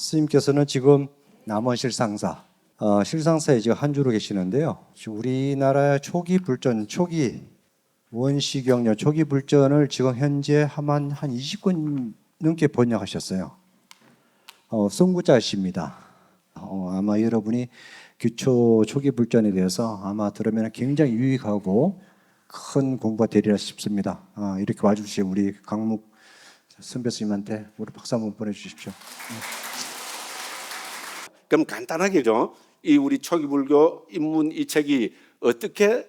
스님께서는 지금 남원 실상사, 실상사에 지금 한 주로 계시는데요. 지금 우리나라 초기 불전, 초기 원시경년 초기 불전을 지금 현재 한 20권 넘게 번역하셨어요. 선구자십니다. 아마 여러분이 규초 초기 불전에 대해서 아마 들으면 굉장히 유익하고 큰 공부가 되리라 싶습니다. 이렇게 와주신 우리 강묵 선배 스님한테 우리 박수 한번 보내주십시오. 그럼 간단하게죠. 이 우리 초기 불교 입문 이 책이 어떻게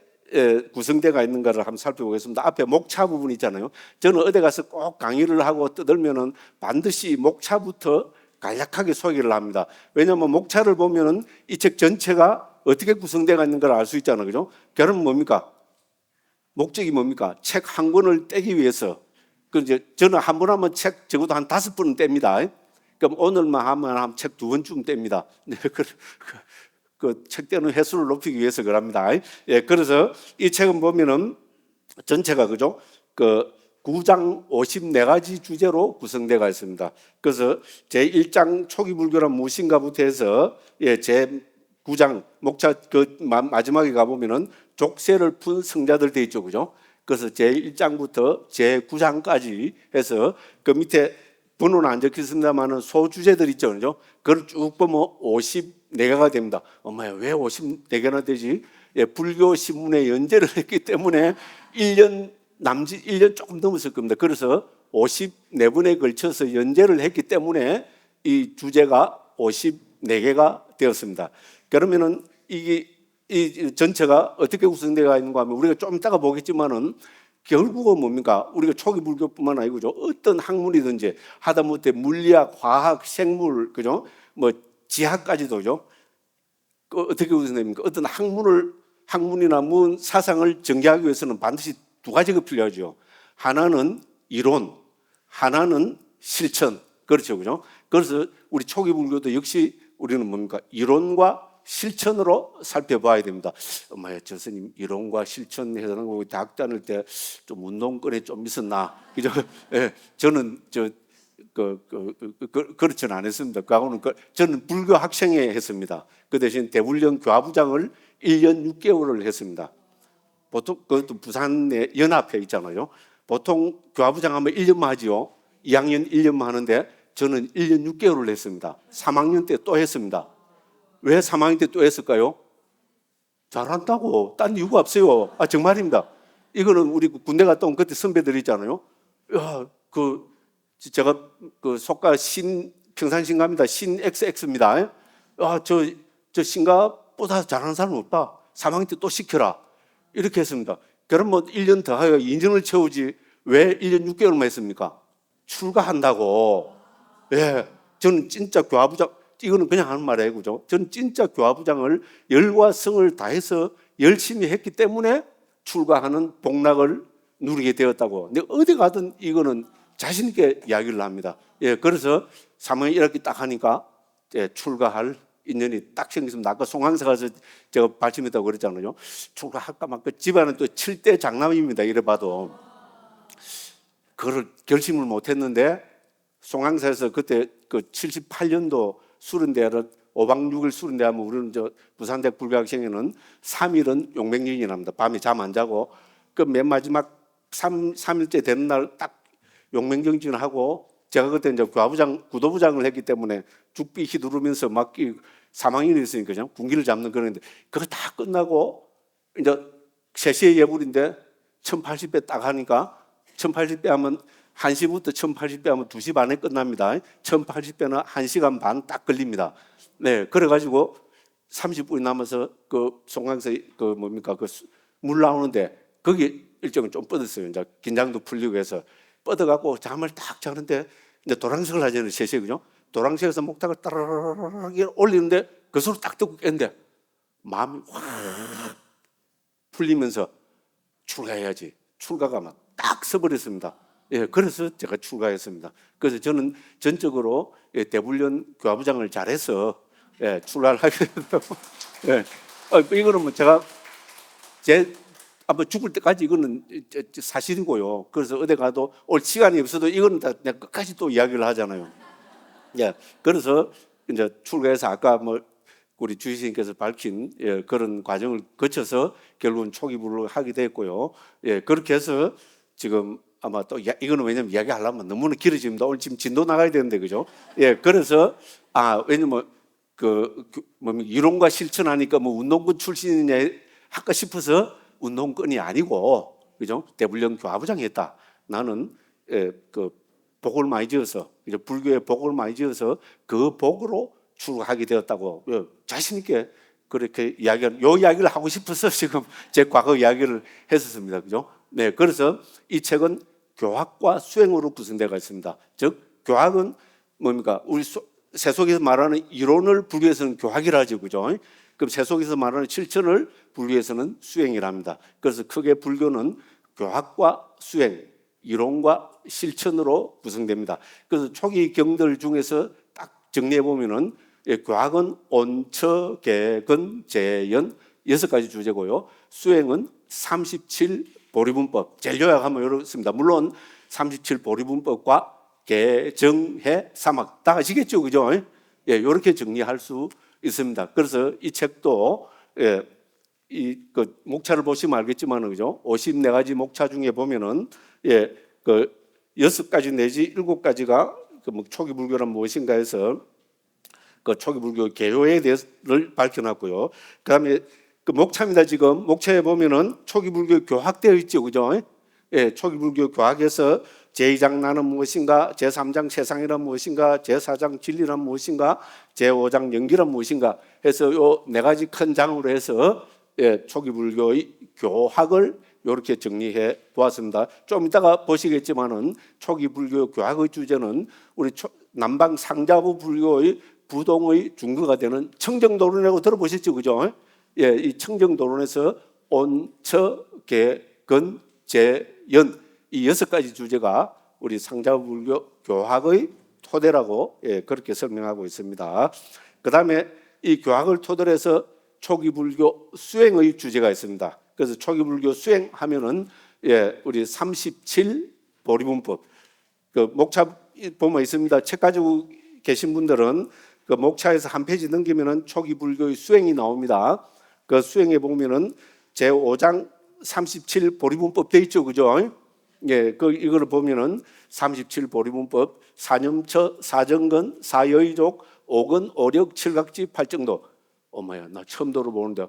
구성되어 있는가를 한번 살펴보겠습니다. 앞에 목차 부분 있잖아요. 저는 어디 가서 꼭 강의를 하고 떠들면은 반드시 목차부터 간략하게 소개를 합니다. 왜냐하면 목차를 보면은 이 책 전체가 어떻게 구성되어 있는 걸 알 수 있잖아요. 그죠? 결론은 뭡니까? 목적이 뭡니까? 책 한 권을 떼기 위해서. 저는 한 번 하면 책 적어도 한 5번은 뗍니다. 그럼 오늘만 하면 한 책 2번쯤 뗍니다. 그 책 떼는 횟수를 높이기 위해서 그럽니다. 예, 그래서 이 책은 보면은 전체가 그죠? 그 9장 54가지 주제로 구성되어 있습니다. 그래서 제1장 초기 불교란 무엇인가부터 해서 제 9장 목차 그 마지막에 가보면은 족쇄를 푼 성자들 돼 있죠, 그죠? 그래서 제1장부터 제9장까지 해서 그 밑에 번호는 안 적혀 있습니다만은 소주제들 있죠, 그죠? 그걸 쭉 보면 54개가 됩니다. 엄마야, 왜 54개나 되지? 불교 신문에 연재를 했기 때문에 1년 조금 넘었을 겁니다. 그래서 54번에 걸쳐서 연재를 했기 때문에 이 주제가 54개가 되었습니다. 그러면은 이 전체가 어떻게 구성되어 있는가 하면 우리가 좀 이따가 보겠지만은 결국은 뭡니까? 우리가 초기 불교뿐만 아니고 어떤 학문이든지 하다못해 물리학, 화학, 생물, 그죠? 뭐 지학까지도죠. 어떻게 구성됩니까? 어떤 학문이나 무슨 사상을 전개하기 위해서는 반드시 두 가지가 필요하죠. 하나는 이론, 하나는 실천. 그렇죠, 그죠? 그래서 우리 초기 불교도 역시 우리는 뭡니까? 이론과 실천으로 살펴봐야 됩니다. 엄마야, 저 스님 이론과 실천 해서 대학 다닐 때 좀 운동권에 좀 있었나? 그죠? 예, 저는 그렇지는 않았습니다. 저는 불교 학생회 했습니다. 그 대신 대불련 교화부장을 1년 6개월을 했습니다. 보통 그것도 부산의 연합회 있잖아요. 보통 교화부장 하면 1년만 하지요. 2학년 1년만 하는데 저는 1년 6개월을 했습니다. 3학년 때 또 했습니다. 왜 3학년 때 또 했을까요? 잘한다고. 딴 이유가 없어요. 정말입니다. 이거는 우리 군대 갔다 온 그때 선배들 있잖아요. 야, 제가 속가 평산신가입니다. 신 XX입니다. 저 신가보다 잘하는 사람 없다. 3학년 때 또 시켜라. 이렇게 했습니다. 그럼 뭐 1년 더 하여 인정을 채우지 왜 1년 6개월만 했습니까? 출가한다고. 예, 저는 진짜 교화부장, 이거는 그냥 하는 말이에요, 그죠? 저는 진짜 교화부장을 열과 성을 다해서 열심히 했기 때문에 출가하는 복락을 누리게 되었다고. 근데 어디 가든 이거는 자신 있게 이야기를 합니다. 예, 그래서 3학년 1학기 딱 하니까 출가할 인연이 딱 생겼습니다. 아까 송항사 가서 제가 발심했다고 그랬잖아요. 출가할까 말까. 집안은 또 7대 장남입니다. 이래 봐도. 그걸 결심을 못 했는데 송항사에서 그때 그 78년도 수련대를 5박 6일 수련대하면 우리는 부산대학 불교학생회는 3일은 용맹정진합니다. 밤에 잠 안 자고 그 맨 마지막 3일째 되는 날 딱 용맹정진을 하고 제가 그때 이제 구도부장을 했기 때문에 죽비 휘두르면서 막 3학년이었으니까 군기를 잡는 그런데 그거 다 끝나고 이제 3시에 예불인데 1080배 딱 하니까 1080배 하면 1시부터 1080배 하면 2시 반에 끝납니다. 1080배는 1시간 반 딱 걸립니다. 네, 그래가지고 30분이 남아서 송강서 물 나오는데 거기 일정은 좀 뻗었어요. 이제 긴장도 풀리고 해서 뻗어갖고 잠을 딱 자는데 이제 도랑석을 하잖아요. 3시에 그죠? 도랑석에서 목탁을 따라락 올리는데 그 소리 딱 듣고 깼는데 마음이 확 풀리면서 출가해야지. 출가가 막 딱 서버렸습니다. 예, 그래서 제가 출가했습니다. 그래서 저는 전적으로 대불련 교화부장을 잘해서 출가를 하게 됐다고. 예, 이거는 뭐 제가 아마 죽을 때까지 이거는 사실이고요. 그래서 어디 가도 올 시간이 없어도 이거는 다 내가 끝까지 또 이야기를 하잖아요. 예, 그래서 이제 출가해서 아까 뭐 우리 주시님께서 밝힌 그런 과정을 거쳐서 결국은 초기 불교를 하게 됐고요. 예, 그렇게 해서 지금 아마 또 이거는 왜냐면 이야기하려면 너무나 길어집니다. 오늘 지금 진도 나가야 되는데 그죠? 예, 그래서 왜냐면 이론과 실천하니까 뭐 운동권 출신이냐 할까 싶어서 운동권이 아니고 그죠? 대불련 교화부장이 했다. 나는 복을 많이 지어서 이제 불교의 복을 많이 지어서 그 복으로 출가하게 되었다고 자신 있게 그렇게 요 이야기를 하고 싶어서 지금 제 과거 이야기를 했었습니다. 그죠? 네, 그래서 이 책은 교학과 수행으로 구성되어 있습니다. 즉 교학은 뭡니까? 우리 세속에서 말하는 이론을 불교에서는 교학이라 하죠. 그죠? 그럼 세속에서 말하는 실천을 불교에서는 수행이라 합니다. 그래서 크게 불교는 교학과 수행, 이론과 실천으로 구성됩니다. 그래서 초기 경들 중에서 딱 정리해 보면은 교학은 온처, 개근, 재연 6가지 주제고요. 수행은 37 보리분법. 제일 요약하면 이렇습니다. 물론 37 보리분법과 개정해 사막 다 아시겠죠, 그죠? 예, 이렇게 정리할 수 있습니다. 그래서 이 책도 목차를 보시면 알겠지만 그죠? 54가지 목차 중에 보면은 6가지 내지 7가지가 초기 불교란 무엇인가 해서 초기 불교 개요에 대해서를 밝혀놨고요. 그다음에 목차입니다. 지금 목차에 보면은 초기 불교 교학되어 있죠, 그죠? 예, 초기 불교 교학에서 제2장 나는 무엇인가, 제3장 세상이란 무엇인가, 제4장 진리란 무엇인가, 제5장 연기란 무엇인가 해서 요 4가지 큰 장으로 해서 초기 불교의 교학을 이렇게 정리해 보았습니다. 좀 이따가 보시겠지만은 초기 불교 교학의 주제는 우리 남방 상자부 불교의 부동의 중거가 되는 청정도론이라고 들어보셨죠, 그죠? 예, 이 청정도론에서 온처, 개근, 재연 이 6가지 주제가 우리 상자부 불교 교학의 토대라고 그렇게 설명하고 있습니다. 그 다음에 이 교학을 토대로 해서 초기 불교 수행의 주제가 있습니다. 그래서 초기 불교 수행하면은 우리 37 보리분법 목차 보면 있습니다. 책 가지고 계신 분들은 그 목차에서 한 페이지 넘기면은 초기 불교의 수행이 나옵니다. 그 수행에 보면은 제5장 37 보리분법 돼 있죠, 그죠? 예, 이거를 보면은 37 보리분법, 사념처, 사정근, 사여의족, 오근, 오력, 칠각지, 팔정도. 어머야, 나 처음 들어보는데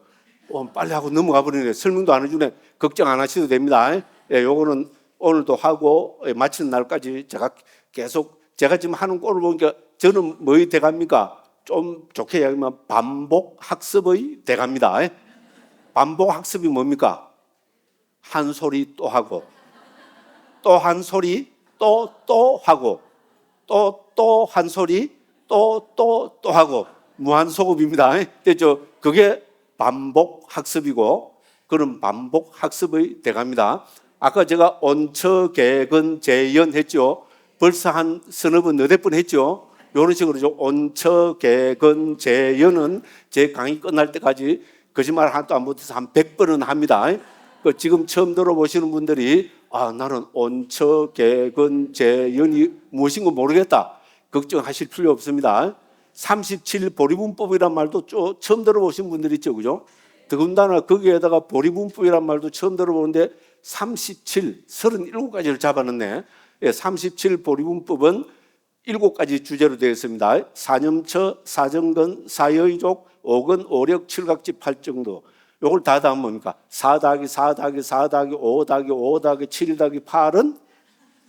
빨리 하고 넘어가 버리네. 설명도 안 해주네. 걱정 안 하셔도 됩니다. 예, 요거는 오늘도 하고 마치는 날까지 제가 계속 제가 지금 하는 꼴을 보니까 저는 뭐의 대가입니까? 좀 좋게 이야기하면 반복 학습의 대가입니다. 반복 학습이 뭡니까? 한 소리 또 하고 또 한 소리 또 하고 또 한 소리 또 하고 무한소급입니다. 됐죠? 그게 반복 학습이고 그런 반복 학습의 대가입니다. 아까 제가 온처, 개근, 재연 했죠. 벌써 한 서너 번, 너댓 번 했죠. 이런 식으로 온처, 개근, 재연은 제 강의 끝날 때까지 거짓말 하나도 안 못해서 한 100번은 합니다. 지금 처음 들어보시는 분들이 나는 온처, 개근, 재연이 무엇인 거 모르겠다. 걱정하실 필요 없습니다. 37 보리분법이란 말도 처음 들어보신 분들 있죠, 그죠? 더군다나 거기에다가 보리분법이란 말도 처음 들어보는데 37가지를 잡아놨네. 37 보리분법은 7가지 주제로 되어 있습니다. 사념처, 사정근, 사여의족, 오근, 오력, 칠각지, 팔정도. 요걸 다 하면 뭡니까? 4 더하기 4 더하기 4 더하기 5 더하기 5 더하기 7 더하기 8은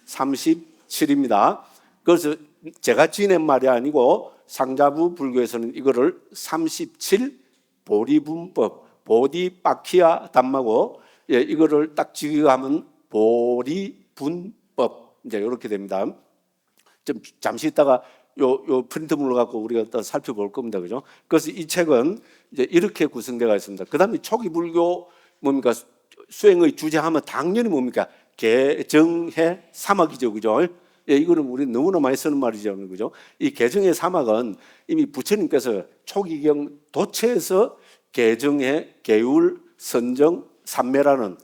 37입니다. 그래서 제가 지낸 말이 아니고 상자부 불교에서는 이거를 37 보리분법, 보디빠키아 담마고 이거를 딱 지어가면 보리분법 이제 이렇게 됩니다. 좀 잠시 있다가 요 프린트물을 갖고 우리가 또 살펴볼 겁니다, 그죠? 그래서 이 책은 이제 이렇게 구성되어 있습니다. 그다음에 초기 불교 뭡니까? 수행의 주제하면 당연히 뭡니까? 개정해 사막이죠, 그죠? 이거는 우리 너무나 많이 쓰는 말이죠, 그죠? 이 개정의 사막은 이미 부처님께서 초기경 도체에서 개정해 계율, 선정, 삼매라는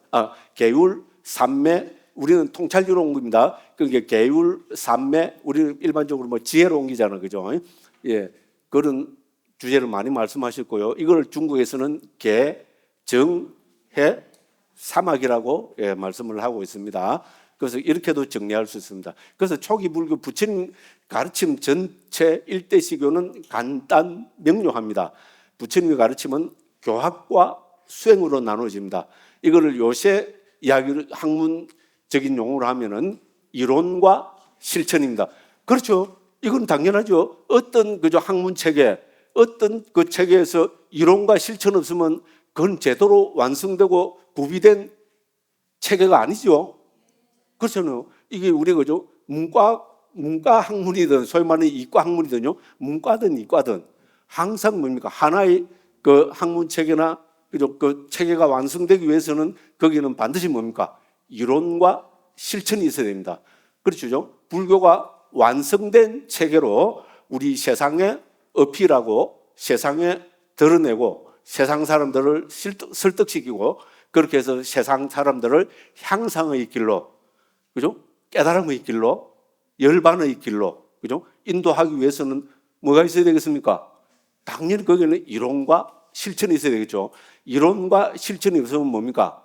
계율, 삼매, 우리는 통찰주로 옮깁니다. 그게 계율, 삼매, 우리는 일반적으로 뭐 지혜로 옮기잖아, 그죠? 예, 그런 주제를 많이 말씀하셨고요. 이걸 중국에서는 계, 정, 해, 사막이라고 예, 말씀을 하고 있습니다. 그래서 이렇게도 정리할 수 있습니다. 그래서 초기 불교 부처님 가르침 전체 일대 시교는 간단 명료합니다. 부처님의 가르침은 교학과 수행으로 나눠집니다. 이거를 요새 이야기를 학문적인 용어로 하면은 이론과 실천입니다. 그렇죠? 이건 당연하죠. 어떤 그저 학문 체계, 어떤 그 체계에서 이론과 실천 없으면 그건 제대로 완성되고 구비된 체계가 아니죠. 그렇잖아요. 이게 우리 그죠? 문과 학문이든 소위 말하는 이과 학문이든요. 문과든 이과든 항상 뭡니까? 하나의 그 학문 체계나 그죠? 그 체계가 완성되기 위해서는 거기는 반드시 뭡니까? 이론과 실천이 있어야 됩니다. 그렇죠? 불교가 완성된 체계로 우리 세상에 어필하고 세상에 드러내고 세상 사람들을 설득시키고 그렇게 해서 세상 사람들을 향상의 길로, 그죠? 깨달음의 길로, 열반의 길로, 그죠? 인도하기 위해서는 뭐가 있어야 되겠습니까? 당연히 거기는 이론과 실천이 있어야 되겠죠. 이론과 실천이 없으면 뭡니까?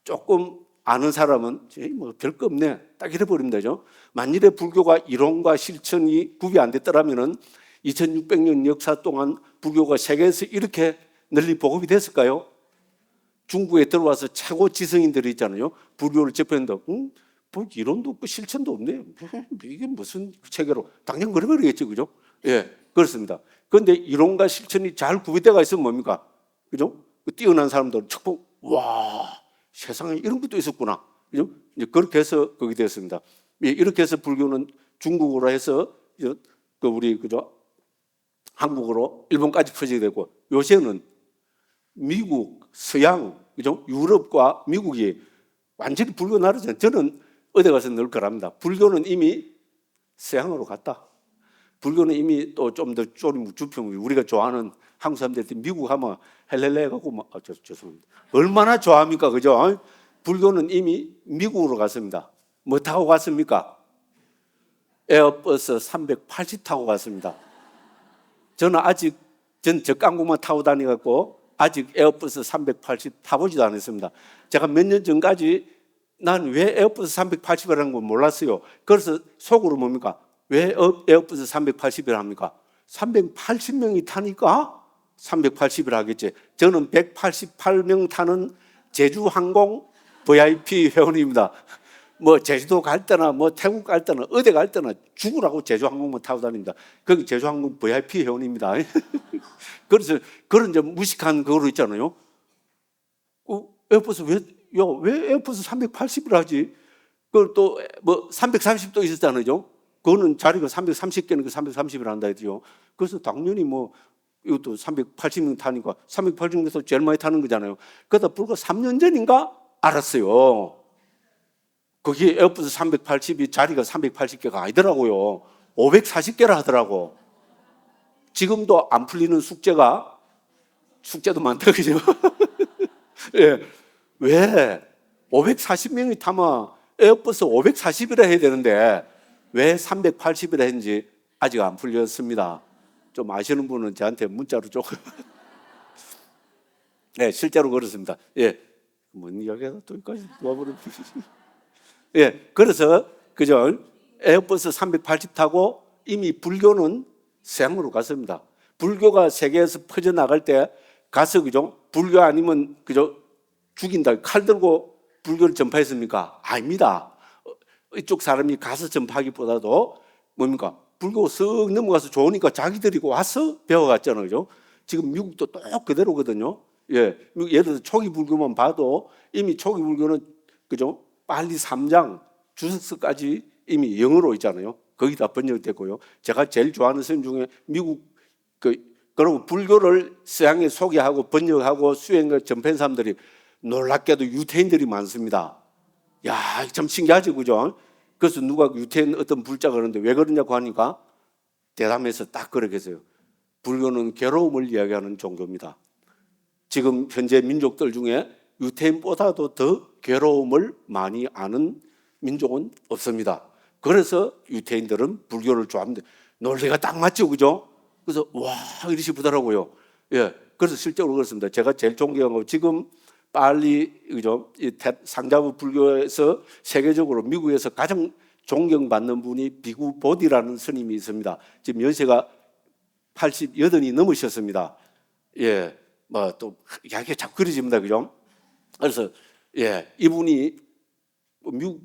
조금 아는 사람은 뭐 별거 없네. 딱 이래 버립니다. 만일에 불교가 이론과 실천이 구비 안 됐더라면은 2600년 역사 동안 불교가 세계에서 이렇게 널리 보급이 됐을까요? 중국에 들어와서 최고 지성인들이 있잖아요. 불교를 접했는데, 뭐 이론도 없고 실천도 없네. 이게 무슨 체계로? 당연 그래버리겠죠, 그죠? 예, 그렇습니다. 그런데 이론과 실천이 잘 구비되어 있으면 뭡니까? 그죠? 뛰어난 사람들은 척 보고, 와, 세상에 이런 것도 있었구나. 그죠? 이제 그렇게 해서 거기 되었습니다. 예, 이렇게 해서 불교는 중국어로 해서, 그 우리, 그죠? 한국어로 일본까지 퍼지게 되고, 요새는 미국, 서양, 그죠? 유럽과 미국이 완전히 불교 나라잖아요. 저는 어디 가서 늘 그럽니다. 불교는 이미 서양으로 갔다. 불교는 이미 또 좀 더 쪼리 좁히면 우리가 좋아하는 한국 사람들한테 미국 가면 헬렐레 해갖고 막, 죄송합니다. 얼마나 좋아합니까? 그죠? 불교는 이미 미국으로 갔습니다. 뭐 타고 갔습니까? 에어버스 380 타고 갔습니다. 저는 아직 전 저깡구만 타고 다니갖고 아직 에어버스 380 타보지도 않았습니다. 제가 몇 년 전까지 난 왜 에어버스 380이라는 걸 몰랐어요. 그래서 속으로 뭡니까? 왜 에어버스 380이라 합니까? 380명이 타니까 380이라 하겠지. 저는 188명 타는 제주항공 VIP 회원입니다. 뭐 제주도 갈 때나 뭐 태국 갈 때나 어디 갈 때나 죽으라고 제주항공만 타고 다닙니다. 거기 제주항공 VIP 회원입니다. 그래서 그런 좀 무식한 그거로 있잖아요. 에어버스 왜 에어버스 380이라 하지? 그걸 또 뭐 330도 있었잖아요. 그거는 자리가 330개는 그 330이라 한다 했죠. 그래서 당연히 뭐 이것도 380명 타니까 380명에서 제일 많이 타는 거잖아요. 그러다 불과 3년 전인가 알았어요. 거기 에어버스 380이 자리가 380개가 아니더라고요. 540개라 하더라고. 지금도 안 풀리는 숙제도 많다, 그죠? 예. 왜? 540명이 타면 에어버스 540이라 해야 되는데 왜 380이라 했는지 아직 안 풀렸습니다. 좀 아시는 분은 저한테 문자로 조금. 네, 실제로 그렇습니다. 예. 뭔 이야기가 또 여기까지 와버렸. 예. 그래서, 그죠? 에어버스 380 타고 이미 불교는 서양으로 갔습니다. 불교가 세계에서 퍼져나갈 때 가서, 그죠? 불교 아니면, 그죠? 죽인다. 칼 들고 불교를 전파했습니까? 아닙니다. 이쪽 사람이 가서 전파하기보다도 뭡니까? 불교 쓱 넘어가서 좋으니까 자기들이 와서 배워갔잖아요. 그죠? 지금 미국도 똑 그대로거든요. 예. 예를 들어서 초기 불교만 봐도 이미 초기 불교는, 그죠? 빨리 3장 주석서까지 이미 영어로 있잖아요. 거기다 번역됐고요. 제가 제일 좋아하는 선생님 중에 미국, 그리고 불교를 서양에 소개하고 번역하고 수행을 전파한 사람들이 놀랍게도 유태인들이 많습니다. 야, 참 신기하지, 그죠? 그래서 누가 유태인 어떤 불자가 그러는데 왜 그러냐고 하니까 대담해서 딱 그렇게 했어요. 불교는 괴로움을 이야기하는 종교입니다. 지금 현재 민족들 중에 유태인보다도 더 괴로움을 많이 아는 민족은 없습니다. 그래서 유태인들은 불교를 좋아합니다. 논리가 딱 맞죠, 그죠? 그래서 와 이러시 보더라고요. 예, 그래서 실제로 그렇습니다. 제가 제일 존경하고 지금 빨리 그죠? 이 상자부 불교에서 세계적으로 미국에서 가장 존경받는 분이 비구 보디라는 스님이 있습니다. 지금 연세가 88이 넘으셨습니다. 예, 뭐 또 이야기가 자꾸 그려집니다, 그죠? 그래서 예, 이분이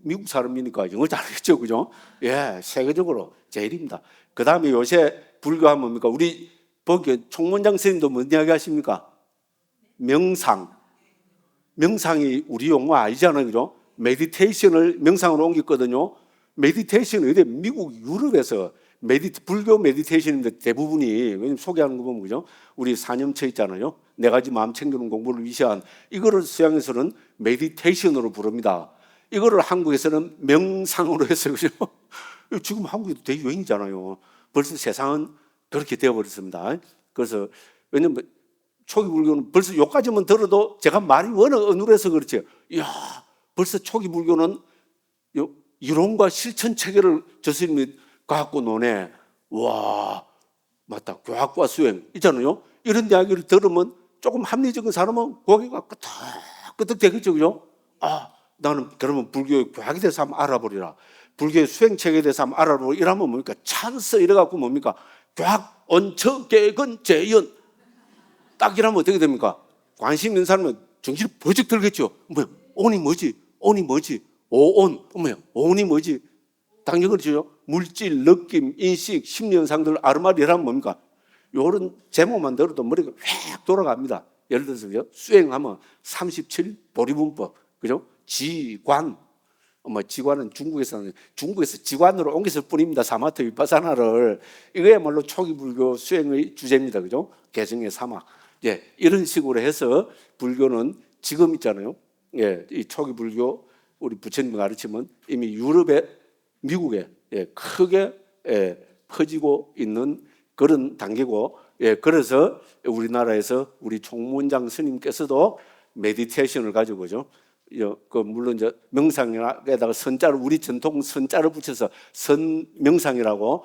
미국 사람이니까 영어 잘하겠죠, 그죠? 예, 세계적으로 제일입니다. 그 다음에 요새 불교하면 뭡니까? 우리 보기 총무장 스님도 뭔 이야기 하십니까? 명상. 명상이 우리 용어 아니잖아요, 그죠? 메디테이션을 명상으로 옮겼거든요. 메디테이션은 어디 미국, 유럽에서 불교 메디테이션인데 대부분이, 왜냐면 소개하는 거 보면, 그죠? 우리 사념처 있잖아요. 네 가지 마음 챙기는 공부를 위시한 이거를 서양에서는 메디테이션으로 부릅니다. 이거를 한국에서는 명상으로 해서, 그죠? 지금 한국에도 대유행이잖아요. 벌써 세상은 그렇게 되어버렸습니다. 그래서, 왜냐면 초기 불교는 벌써 요까지만 들어도 제가 말이 워낙 어눌해서 그렇지. 이야, 벌써 초기 불교는 이론과 실천 체계를 저 스님이 갖고 노네. 와, 맞다. 교학과 수행 있잖아요. 이런 이야기를 들으면 조금 합리적인 사람은 고개가 끄덕끄덕 되겠죠, 그죠? 아, 나는 그러면 불교의 교학에 대해서 한번 알아보리라. 불교의 수행 체계에 대해서 한번 알아보리라. 이러면 뭡니까? 찬스 이래갖고 뭡니까? 교학, 언처, 개근, 재연. 딱 이러면 어떻게 됩니까? 관심 있는 사람은 정신이 번쩍 들겠죠. 뭐야? 온이 뭐지? 온이 뭐지? 오온. 뭐야? 온이 뭐지? 당연히 그렇죠. 물질, 느낌, 인식, 심리현상들 아르마리라면 뭡니까? 이런 제목만 들어도 머리가 휙 돌아갑니다. 예를 들어서 수행하면 37 보리분법, 그죠? 지관. 지관은 중국에서 지관으로 옮겼을 뿐입니다. 사마트 위파사나를. 이거야말로 초기 불교 수행의 주제입니다. 그죠? 개성의 사막. 예, 이런 식으로 해서 불교는 지금 있잖아요. 예, 이 초기 불교 우리 부처님 가르치면 이미 유럽에, 미국에 크게 퍼지고 있는 그런 단계고, 그래서 우리나라에서 우리 총무원장 스님께서도 메디테이션을 가지고죠. 물론 이제 명상에다가 선자를, 우리 전통 선자를 붙여서 선명상이라고,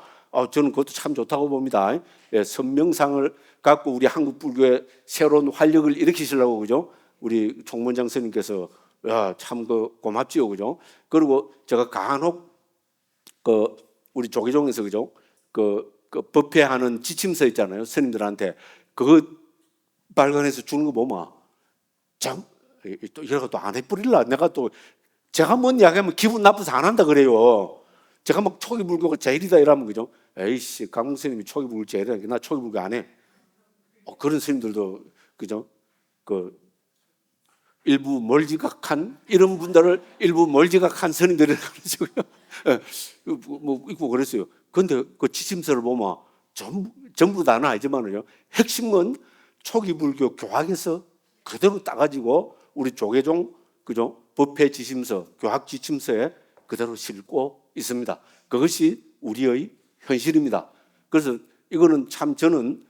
저는 그것도 참 좋다고 봅니다. 선명상을 갖고 우리 한국 불교의 새로운 활력을 일으키시려고, 그죠? 우리 총무원장 스님께서 참 고맙지요, 그죠? 그리고 제가 간혹 우리 조계종에서, 그죠? 법회하는 지침서 있잖아요. 스님들한테 그거 발간해서 주는 거 보면 참 또 이래가 또 안 해뿌릴라. 내가 또 제가 뭔 이야기하면 기분 나빠서 안 한다 그래요. 제가 막 초기 불교가 제일이다 이러면, 그죠? 에이씨, 강릉 스님이 초기 불교 제일이야. 나 초기 불교 안 해. 그런 스님들도, 그죠? 일부 멀지각한 이런 분들을 일부 멀지각한 스님들이라고 그러죠. 뭐 있고 그랬어요. 그런데 그 지침서를 보면 전부 다는 아니지만요. 핵심은 초기 불교 교학에서 그대로 따가지고 우리 조계종, 그죠? 법회 지침서, 교학 지침서에 그대로 싣고 있습니다. 그것이 우리의 현실입니다. 그래서 이거는 참 저는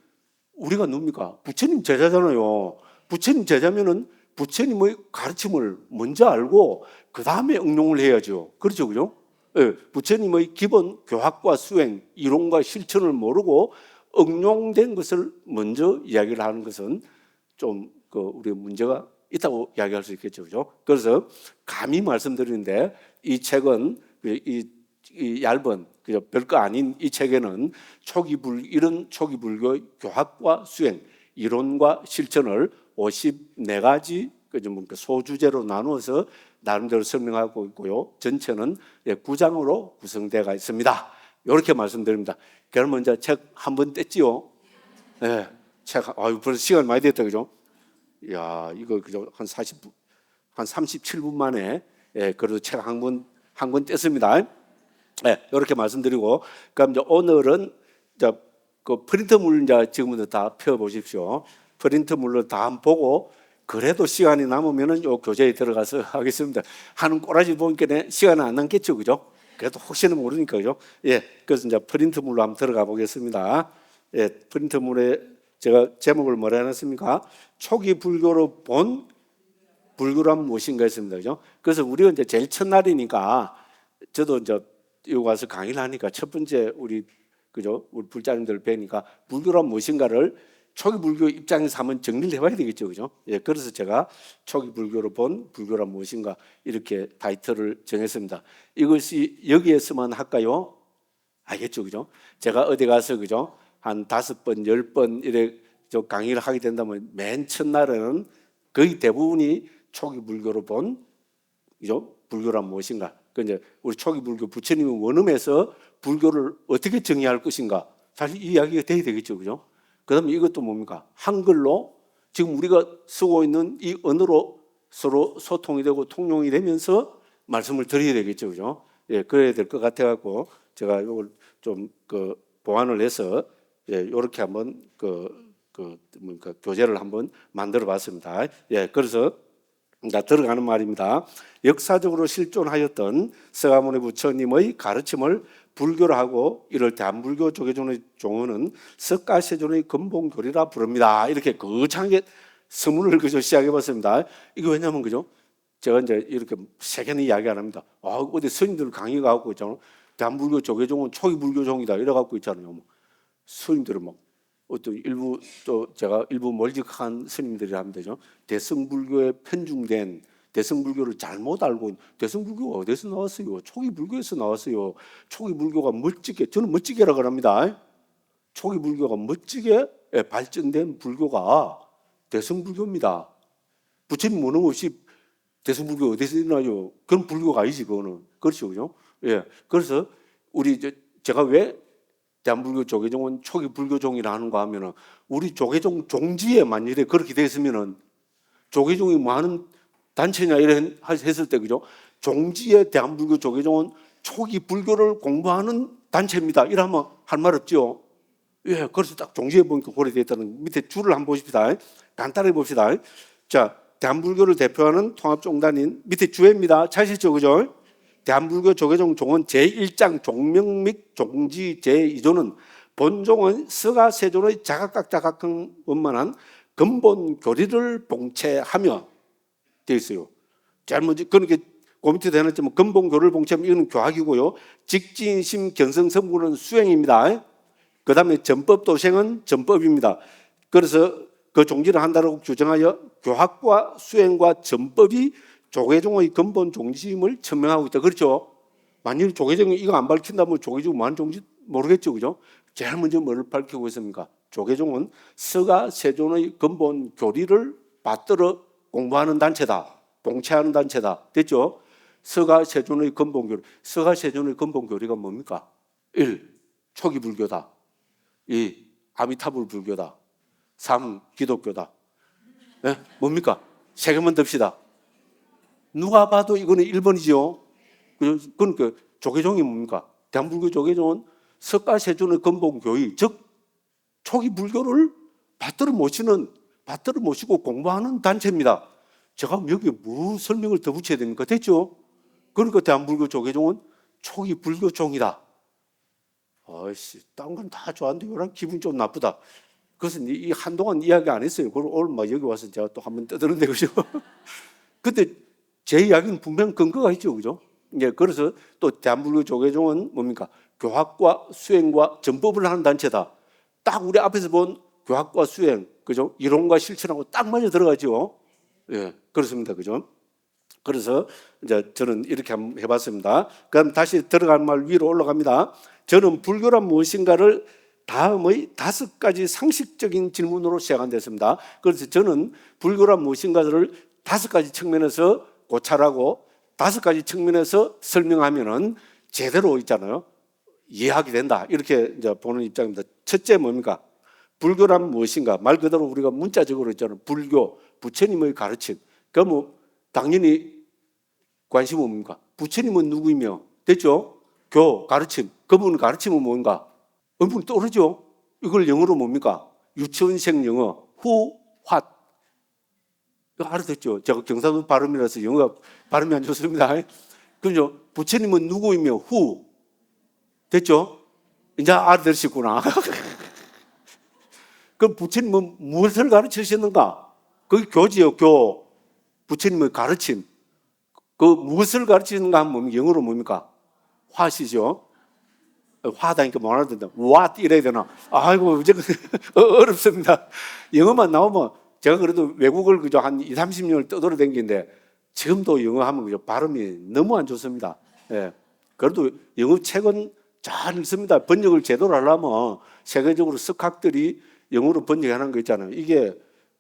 우리가 누굽니까? 부처님 제자잖아요. 부처님 제자면은 부처님의 가르침을 먼저 알고 그 다음에 응용을 해야죠. 그렇죠, 그죠? 부처님의 기본 교학과 수행, 이론과 실천을 모르고 응용된 것을 먼저 이야기를 하는 것은 좀 우리 문제가 있다고 이야기할 수 있겠죠, 그죠? 그래서 감히 말씀드리는데 이 책은 이 얇은, 그죠? 별거 아닌 이 책에는 이런 초기 불교 교학과 수행, 이론과 실천을 54가지 소주제로 나누어서 나름대로 설명하고 있고요. 전체는 9장으로 구성되어 있습니다. 이렇게 말씀드립니다. 그러면 이제 책 한 번 뗐지요? 네, 벌써 시간 많이 됐다, 그죠? 야, 이거 그죠? 한 37분 만에 그래도 책 한 권 뗐습니다. 이렇게 말씀드리고, 그럼 이제 오늘은 이제 그 프린트물 이제 지금부터 다 펴 보십시오. 프린트물로 다 한번 보고, 그래도 시간이 남으면은 요 교재에 들어가서 하겠습니다. 하는 꼬라지 보니까 시간은 안 남겠죠, 그죠? 그래도 혹시는 모르니까, 그죠? 그래서 이제 프린트물로 한번 들어가 보겠습니다. 프린트물에 제가 제목을 뭐라 해놨습니까? 초기 불교로 본 불교란 무엇인가 했습니다, 그죠? 그래서 우리가 이제 제일 첫날이니까 저도 이제 여기 와서 강의를 하니까 첫 번째 우리 불자님들 뵈니까 불교란 무엇인가를 초기 불교 입장에서 한번 정리를 해봐야 되겠죠, 그죠? 예, 그래서 제가 초기 불교로 본 불교란 무엇인가 이렇게 타이틀을 정했습니다. 이것이 여기에서만 할까요? 알겠죠, 그죠? 제가 어디 가서 그죠? 한 5번, 10번 이래 강의를 하게 된다면 맨 첫날에는 거의 대부분이 초기 불교로 본 그죠? 불교란 무엇인가? 그 이제 우리 초기 불교 부처님의 원음에서 불교를 어떻게 정의할 것인가? 사실 이 이야기가 돼야 되겠죠, 그죠? 그다음에 이것도 뭡니까? 한글로 지금 우리가 쓰고 있는 이 언어로 서로 소통이 되고 통용이 되면서 말씀을 드려야 되겠죠, 그죠? 예, 그래야 될 것 같아갖고 제가 이걸 좀 보완을 해서 예, 이렇게 한번 교재를 한번 만들어봤습니다. 예, 그래서 들어가는 말입니다. 역사적으로 실존하였던 서가모니 부처님의 가르침을 불교로 하고 이를 대한불교 조계종의 종언은 석가세존의 근본교리라 부릅니다. 이렇게 거창하게 서문을 그저 시작해봤습니다. 이거 왜냐면 그죠? 제가 이제 이렇게 세게는 이야기 안 합니다. 어디 스님들 강의 가고 있잖아요. 대한불교 조계종은 초기 불교종이다 이래갖고 있잖아요. 스님들은 막 어떤 일부 또 제가 일부 몰직한 스님들이 하면 되죠. 대승불교에 편중된 대승불교를 잘못 알고 대승불교가 어디서 나왔어요? 초기 불교에서 나왔어요. 초기 불교가 멋지게 저는 멋지게라고 합니다. 초기 불교가 멋지게 발전된 불교가 대승불교입니다. 부처님 원음 없이 대승불교 어디서 나요? 그건 불교가 아니지 그거는. 그렇죠, 그죠? 예. 그래서 우리 제가 왜 대한불교 조계종은 초기 불교종이라 하는가 하면은 우리 조계종 종지에 만일에 그렇게 됐으면은 조계종이 뭐 하는 단체냐 이래 했을 때 그죠? 종지에 대한불교 조계종은 초기 불교를 공부하는 단체입니다. 이러면 할 말 없죠. 예, 그래서 딱 종지에 보니까 고려되어 있다는 밑에 줄을 한번 보십시다. 간단하게 봅시다. 자, 대한불교를 대표하는 통합종단인 밑에 주회입니다. 찾으셨죠, 그죠? 대한불교 조계종 종은 제1장 종명 및 종지 제2조는 본종은 서가세존의 자각각자각한 원만한 근본 교리를 봉체하며 되어 있어요. 제일 먼저 그렇게 그 밑에 대놨지만 근본 교리를 봉체하면 이건 교학이고요. 직진심 견성성구는 수행입니다. 그 다음에 전법도생은 전법입니다. 그래서 그 종지를 한다고 규정하여 교학과 수행과 전법이 조계종의 근본 종지임을 천명하고 있다. 그렇죠? 만일 조계종이 이거 안 밝힌다면 조계종 뭐하는 종지 모르겠죠, 그죠? 제일 먼저 뭐를 밝히고 있습니까? 조계종은 서가세존의 근본 교리를 받들어 공부하는 단체다. 봉체하는 단체다. 됐죠? 서가세존의 근본 교리. 서가세존의 근본 교리가 뭡니까? 1. 초기 불교다. 2. 아미타불 불교다. 3. 기독교다. 네? 뭡니까? 세 개만 듭시다. 누가 봐도 이거는 1번이죠. 그러니까 조계종이 뭡니까? 대한불교 조계종은 석가세존의 근본교의, 즉 초기 불교를 받들어 모시고 공부하는 단체입니다. 제가 여기에 무슨 설명을 더 붙여야 됩니까? 됐죠? 그러니까 대한불교 조계종은 초기 불교종이다. 아이씨, 딴 건 다 좋아하는데 이런 기분 좀 나쁘다. 그것은 이 한동안 이야기 안 했어요. 그리고 오늘 막 여기 와서 제가 또 한번 떠드는데, 그죠? 근데 제 이야기는 분명 근거가 있죠, 그죠? 예, 그래서 또 대한불교 조계종은 뭡니까? 교학과 수행과 전법을 하는 단체다. 딱 우리 앞에서 본 교학과 수행, 그죠? 이론과 실천하고 딱 맞아 들어가죠. 예, 그렇습니다, 그죠? 그래서 이제 저는 이렇게 한번 해봤습니다. 그럼 다시 들어간 말 위로 올라갑니다. 저는 불교란 무엇인가를 다음의 5가지 상식적인 질문으로 시작한댔습니다. 그래서 저는 불교란 무엇인가를 5가지 측면에서 고찰하고 5가지 측면에서 설명하면은 제대로 있잖아요. 이해하게 된다. 이렇게 이제 보는 입장입니다. 첫째 뭡니까? 불교란 무엇인가? 말 그대로 우리가 문자적으로 있잖아요. 불교, 부처님의 가르침. 그럼 뭐 당연히 관심은 뭡니까? 부처님은 누구이며? 됐죠? 가르침. 그분 가르침은 뭔가? 그분 떠오르죠? 이걸 영어로 뭡니까? 유치원생 영어, who, what. 알아듣죠? 제가 경상도 발음이라서 영어가 발음이 안 좋습니다. 그죠? 부처님은 누구이며 who. 됐죠? 이제 알아들으시구나. 그럼 부처님은 무엇을 가르치셨는가? 그게 교지요, 교. 부처님의 가르침. 그 무엇을 가르치는가 하면 영어로 뭡니까? 화시죠. 화다니까 못 알아듣는다. what 이래야 되나? 아이고, 이제 어렵습니다. 영어만 나오면 제가 그래도 외국을 그저 한 20, 30년을 떠돌아다니는데 지금도 영어 하면 그저 발음이 너무 안 좋습니다. 예. 그래도 영어 책은 잘 읽습니다. 번역을 제대로 하려면 세계적으로 석학들이 영어로 번역하는 거 있잖아요. 이게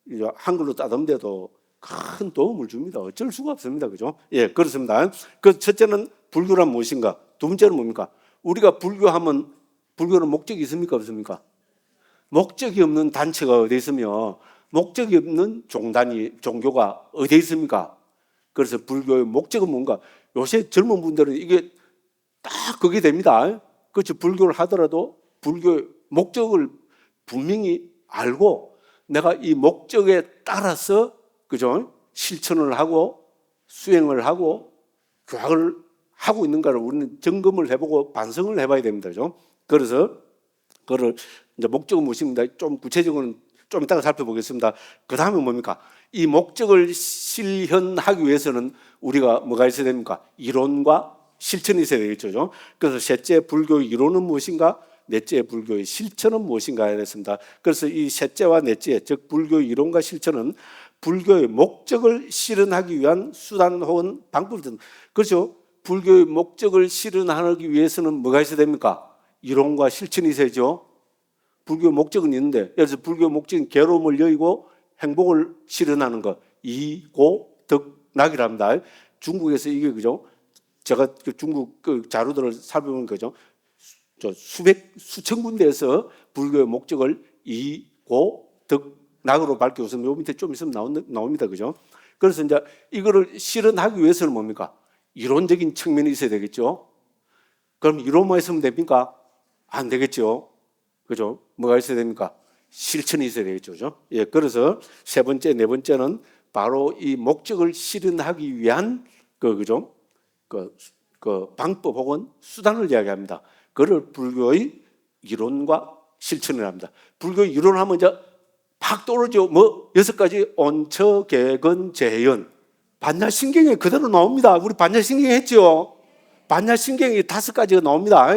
이제 한글로 따듬대도 큰 도움을 줍니다. 어쩔 수가 없습니다. 그죠? 예, 그렇습니다. 그 첫째는 불교란 무엇인가? 두 번째는 뭡니까? 우리가 불교하면 불교는 목적이 있습니까? 없습니까? 목적이 없는 단체가 어디 있으며 목적이 없는 종교가 어디 있습니까? 그래서 불교의 목적은 뭔가? 요새 젊은 분들은 이게 딱 그게 됩니다. 그렇죠. 불교를 하더라도 불교의 목적을 분명히 알고 내가 이 목적에 따라서 그죠? 실천을 하고 수행을 하고 교학을 하고 있는가를 우리는 점검을 해보고 반성을 해봐야 됩니다. 그죠? 그래서 그거를 이제 목적은 무엇입니다. 좀 구체적으로는 좀 이따가 살펴보겠습니다. 그 다음에 뭡니까? 이 목적을 실현하기 위해서는 우리가 뭐가 있어야 됩니까? 이론과 실천이 있어야 되겠죠. 그래서 셋째 불교의 이론은 무엇인가? 넷째 불교의 실천은 무엇인가 했습니다. 그래서 이 셋째와 넷째, 즉 불교의 이론과 실천은 불교의 목적을 실현하기 위한 수단 혹은 방법이든 그렇죠. 불교의 목적을 실현하기 위해서는 뭐가 있어야 됩니까? 이론과 실천이 있어야죠. 불교의 목적은 있는데, 예를 들어서 불교의 목적은 괴로움을 여의고 행복을 실현하는 것, 이고덕락이랍니다. 중국에서 이게 그죠? 제가 중국 그 자료들을 살펴보면 그죠? 수천 군데에서 불교의 목적을 이고덕락으로 밝혀 있습니다. 요 밑에 좀 있으면 나옵니다. 그죠? 그래서 이제 이거를 실현하기 위해서는 뭡니까? 이론적인 측면이 있어야 되겠죠. 그럼 이론만 있으면 됩니까? 안 되겠죠. 그죠? 뭐가 있어야 됩니까? 실천이 있어야 되겠죠. 그죠? 예, 그래서 세 번째, 네 번째는 바로 이 목적을 실현하기 위한 그죠? 그 방법 혹은 수단을 이야기합니다. 그를 불교의 이론과 실천을 합니다. 불교의 이론을 하면 이제 팍 떠오르죠. 뭐 6가지 온처, 개근, 재현. 반야신경에 그대로 나옵니다. 우리 반야신경 했죠. 반야신경이 5가지가 나옵니다.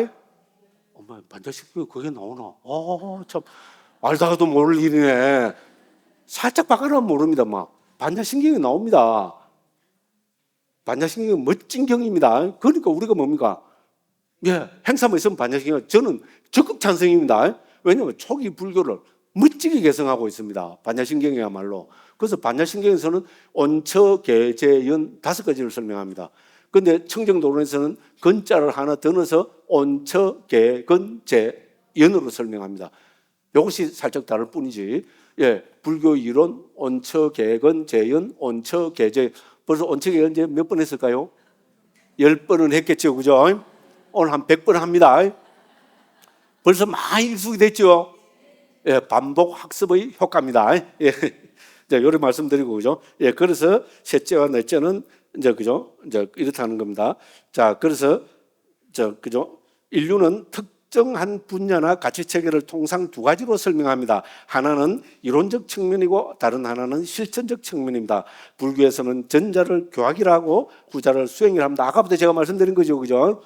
엄마 반야신경이 그게 나오나? 참 알다가도 모를 일이네. 살짝 바꿔놓으면 모릅니다. 막 반야신경이 나옵니다. 반야신경은 멋진 경입니다. 그러니까 우리가 뭡니까? 예, 행사만 있으면 반야신경. 저는 적극 찬성입니다. 왜냐하면 초기 불교를 멋지게 개성하고 있습니다. 반야신경이야말로. 그래서 반야신경에서는 온처, 개, 재, 연 5가지를 설명합니다. 그런데 청정도론에서는 건자를 하나 더 넣어서 온처, 개, 건, 재, 연으로 설명합니다. 이것이 살짝 다를 뿐이지. 예, 불교 이론 온처, 개, 건, 재, 연, 온처, 개, 재. 벌써 온처, 개, 건, 재 몇 번 했을까요? 10번은 했겠죠. 그죠? 오늘 한 100번 합니다. 벌써 많이 익숙이 됐죠. 예, 반복 학습의 효과입니다. 예, 이렇게 말씀드리고 그죠. 예, 그래서 셋째와 넷째는 이제 그죠. 이제 이렇다는 겁니다. 자, 그래서 그죠. 인류는 특정한 분야나 가치 체계를 통상 2가지로 설명합니다. 하나는 이론적 측면이고 다른 하나는 실천적 측면입니다. 불교에서는 전자를 교학이라고 후자를 수행이라 합니다. 아까부터 제가 말씀드린 거죠, 그죠.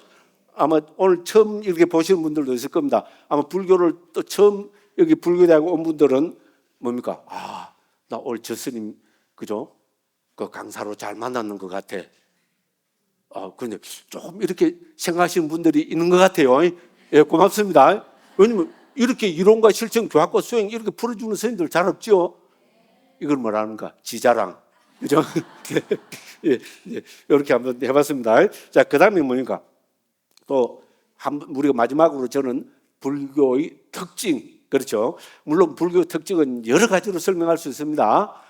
아마 오늘 처음 이렇게 보시는 분들도 있을 겁니다. 아마 불교를 또 처음 여기 불교대학 온 분들은 뭡니까? 나 오늘 저 스님 그죠? 그 강사로 잘 만났는 것 같아. 근데 조금 이렇게 생각하시는 분들이 있는 것 같아요. 예, 고맙습니다. 왜냐면 이렇게 이론과 실천, 교학과 수행 이렇게 풀어주는 선생님들 잘 없죠? 이걸 뭐라는가? 지자랑. 그죠? 예, 이렇게 한번 해봤습니다. 자, 그 다음에 뭡니까? 또 우리가 마지막으로 저는 불교의 특징, 그렇죠. 물론 불교의 특징은 여러 가지로 설명할 수 있습니다.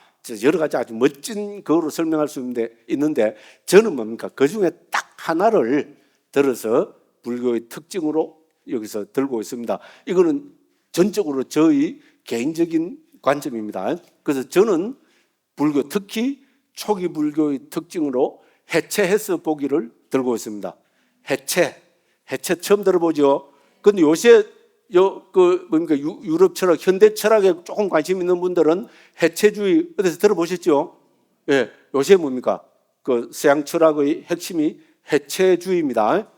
여러 가지 아주 멋진 거로 설명할 수 있는데 저는 뭡니까? 그 중에 딱 하나를 들어서 불교의 특징으로 여기서 들고 있습니다. 이거는 전적으로 저희 개인적인 관점입니다. 그래서 저는 불교, 특히 초기 불교의 특징으로 해체해서 보기를 들고 있습니다. 해체 처음 들어보죠. 근데 요새 유럽 철학, 현대 철학에 조금 관심 있는 분들은 해체주의 어디서 들어보셨죠? 예, 요새 뭡니까? 그 서양 철학의 핵심이 해체주의입니다.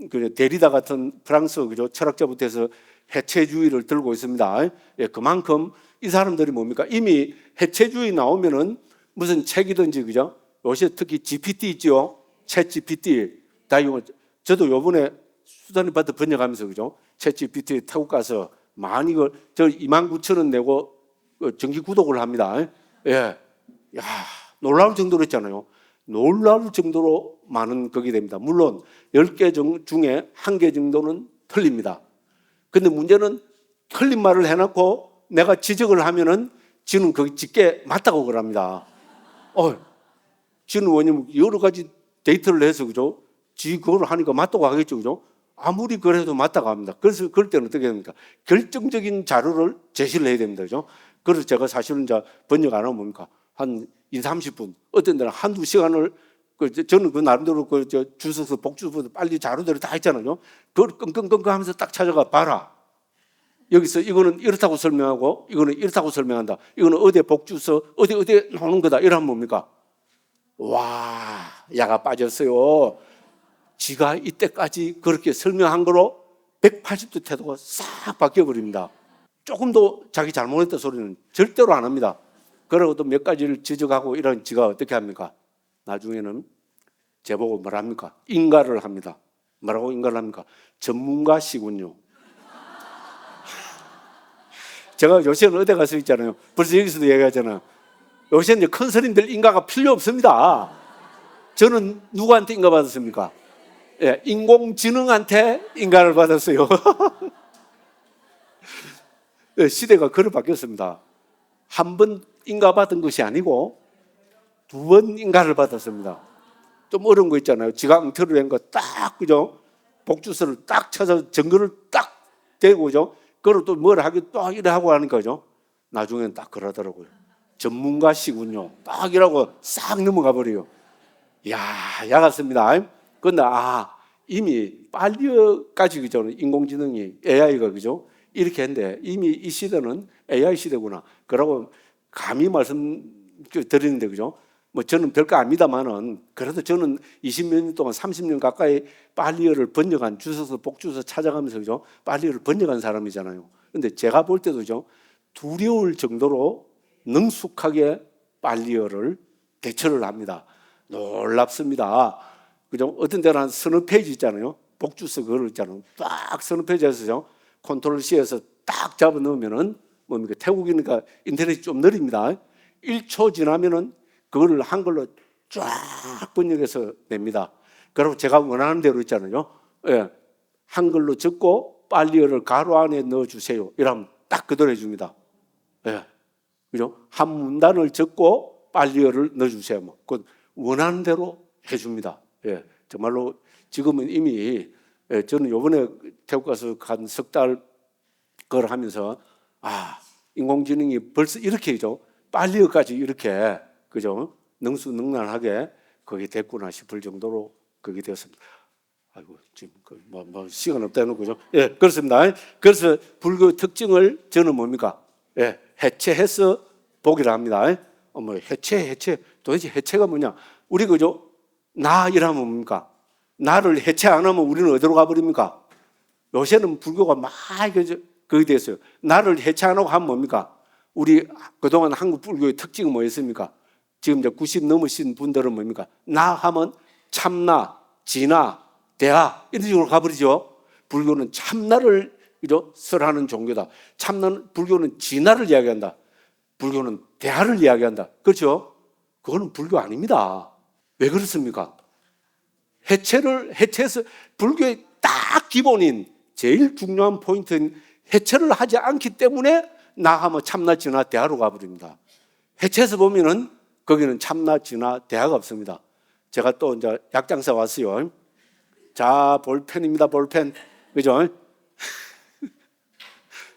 그 데리다 같은 프랑스 그죠 철학자부터 해서 해체주의를 들고 있습니다. 예, 그만큼 이 사람들이 뭡니까? 이미 해체주의 나오면은 무슨 책이든지 그죠? 요새 특히 GPT 있죠? 챗 GPT 다 이거 저도 요번에 수단이 받아 번역하면서 그죠? 챗 GPT 태국 가서 많이 저 29,000원 내고 정기 구독을 합니다. 예, 야 놀라울 정도로 했잖아요. 놀라울 정도로 많은 거기 됩니다. 물론 10개 중에 1개 정도는 틀립니다. 근데 문제는 틀린 말을 해놓고 내가 지적을 하면은 지는 거기 짙게 맞다고 그럽니다. 지는 왜냐면 여러 가지 데이터를 해서 그죠? 지 그걸 하니까 맞다고 하겠죠, 그죠? 아무리 그래도 맞다고 합니다. 그래서 그럴 때는 어떻게 됩니까? 결정적인 자료를 제시를 해야 됩니다, 그죠? 그래서 제가 사실은 이제 번역 안 하면 뭡니까? 한 20-30분, 어떤 데는 한두 시간을 저는 그 나름대로 줄 서서 복주서 빨리 자료대로 다 했잖아요. 그걸 끙끙끙끙 하면서 딱 찾아가 봐라. 여기서 이거는 이렇다고 설명하고 이거는 이렇다고 설명한다. 이거는 어디에 복주서 어디에 나오는 거다. 이러면 뭡니까? 와, 야가 빠졌어요. 지가 이때까지 그렇게 설명한 거로 180도 태도가 싹 바뀌어버립니다. 조금도 자기 잘못했다 소리는 절대로 안 합니다. 그러고 또 몇 가지를 지적하고 이런 지가 어떻게 합니까? 나중에는 제보고 뭐랍니까? 인가를 합니다. 뭐라고 인가를 합니까? 전문가시군요. 제가 요새는 어디 가서 있잖아요. 벌써 여기서도 얘기하잖아요. 요새는 큰 스님들 인가가 필요 없습니다. 저는 누구한테 인가 받았습니까? 예, 인공지능한테 인가를 받았어요. 예, 시대가 그렇게 바뀌었습니다. 한 번 인가 받은 것이 아니고 2번 인가를 받았습니다. 좀 어려운 거 있잖아요. 지가 엉터리로 한 거 딱, 그죠? 복주서를 딱 찾아서 증거를 딱 대고, 그죠? 그걸 또 뭘 하기 또 이래 하고 하는 거죠. 나중엔 딱 그러더라고요. 전문가시군요. 딱 이라고 싹 넘어가 버려요. 이야, 야같습니다. 근데 이미 빨리까지 그죠? 인공지능이 AI가 그죠? 이렇게 했는데 이미 이 시대는 AI 시대구나. 그러고 감히 말씀드리는데 그죠? 뭐 저는 별거 아닙니다만은 그래도 저는 20몇 년 동안 30년 가까이 빨리어를 번역한 주소서 복주소 찾아가면서 그죠? 빨리어를 번역한 사람이잖아요. 근데 제가 볼 때도 그죠? 두려울 정도로 능숙하게 빨리어를 대처를 합니다. 놀랍습니다. 그죠? 어떤 데는 한 서너 페이지 있잖아요. 복주소 그걸 있잖아요. 딱 서너 페이지에서 컨트롤 C에서 딱 잡아 넣으면은 뭡니까? 태국이니까 인터넷이 좀 느립니다. 1초 지나면은 그거를 한글로 쫙 번역해서 냅니다. 그리고 제가 원하는 대로 있잖아요. 예. 한글로 적고 빨리어를 가로 안에 넣어주세요. 이러면 딱 그대로 해줍니다. 예. 그죠? 한 문단을 적고 빨리어를 넣어주세요. 뭐. 그 원하는 대로 해줍니다. 예. 정말로 지금은 이미 저는 요번에 태국 가서 한 석 달 그걸 하면서 인공지능이 벌써 이렇게죠. 빨리어까지 이렇게 그죠? 능수능란하게 거기 됐구나 싶을 정도로 거기 되었습니다. 아이고 지금 뭐 시간 없다는 거죠. 예, 그렇습니다. 그래서 불교 특징을 저는 뭡니까? 예, 해체해서 보기를 합니다. 뭐 해체 도대체 해체가 뭐냐? 우리 그죠? 나 이라면 뭡니까? 나를 해체 안 하면 우리는 어디로 가버립니까? 요새는 불교가 막 거기 됐어요. 나를 해체 안 하고 하면 뭡니까? 우리 그동안 한국 불교의 특징은 뭐였습니까? 지금 이제 90 넘으신 분들은 뭡니까? 나 하면 참나, 진나, 대하 이런 식으로 가버리죠. 불교는 참나를 그죠? 설하는 종교다. 참나는 불교는 진나를 이야기한다. 불교는 대하를 이야기한다. 그렇죠? 그거는 불교 아닙니다. 왜 그렇습니까? 해체해서 불교의 딱 기본인 제일 중요한 포인트인 해체를 하지 않기 때문에 나 하면 참나, 진나, 대하로 가버립니다. 해체해서 보면은 거기는 참나, 진나, 대하가 없습니다. 제가 또 이제 약장사 왔어요. 자, 볼펜입니다, 볼펜. 그죠?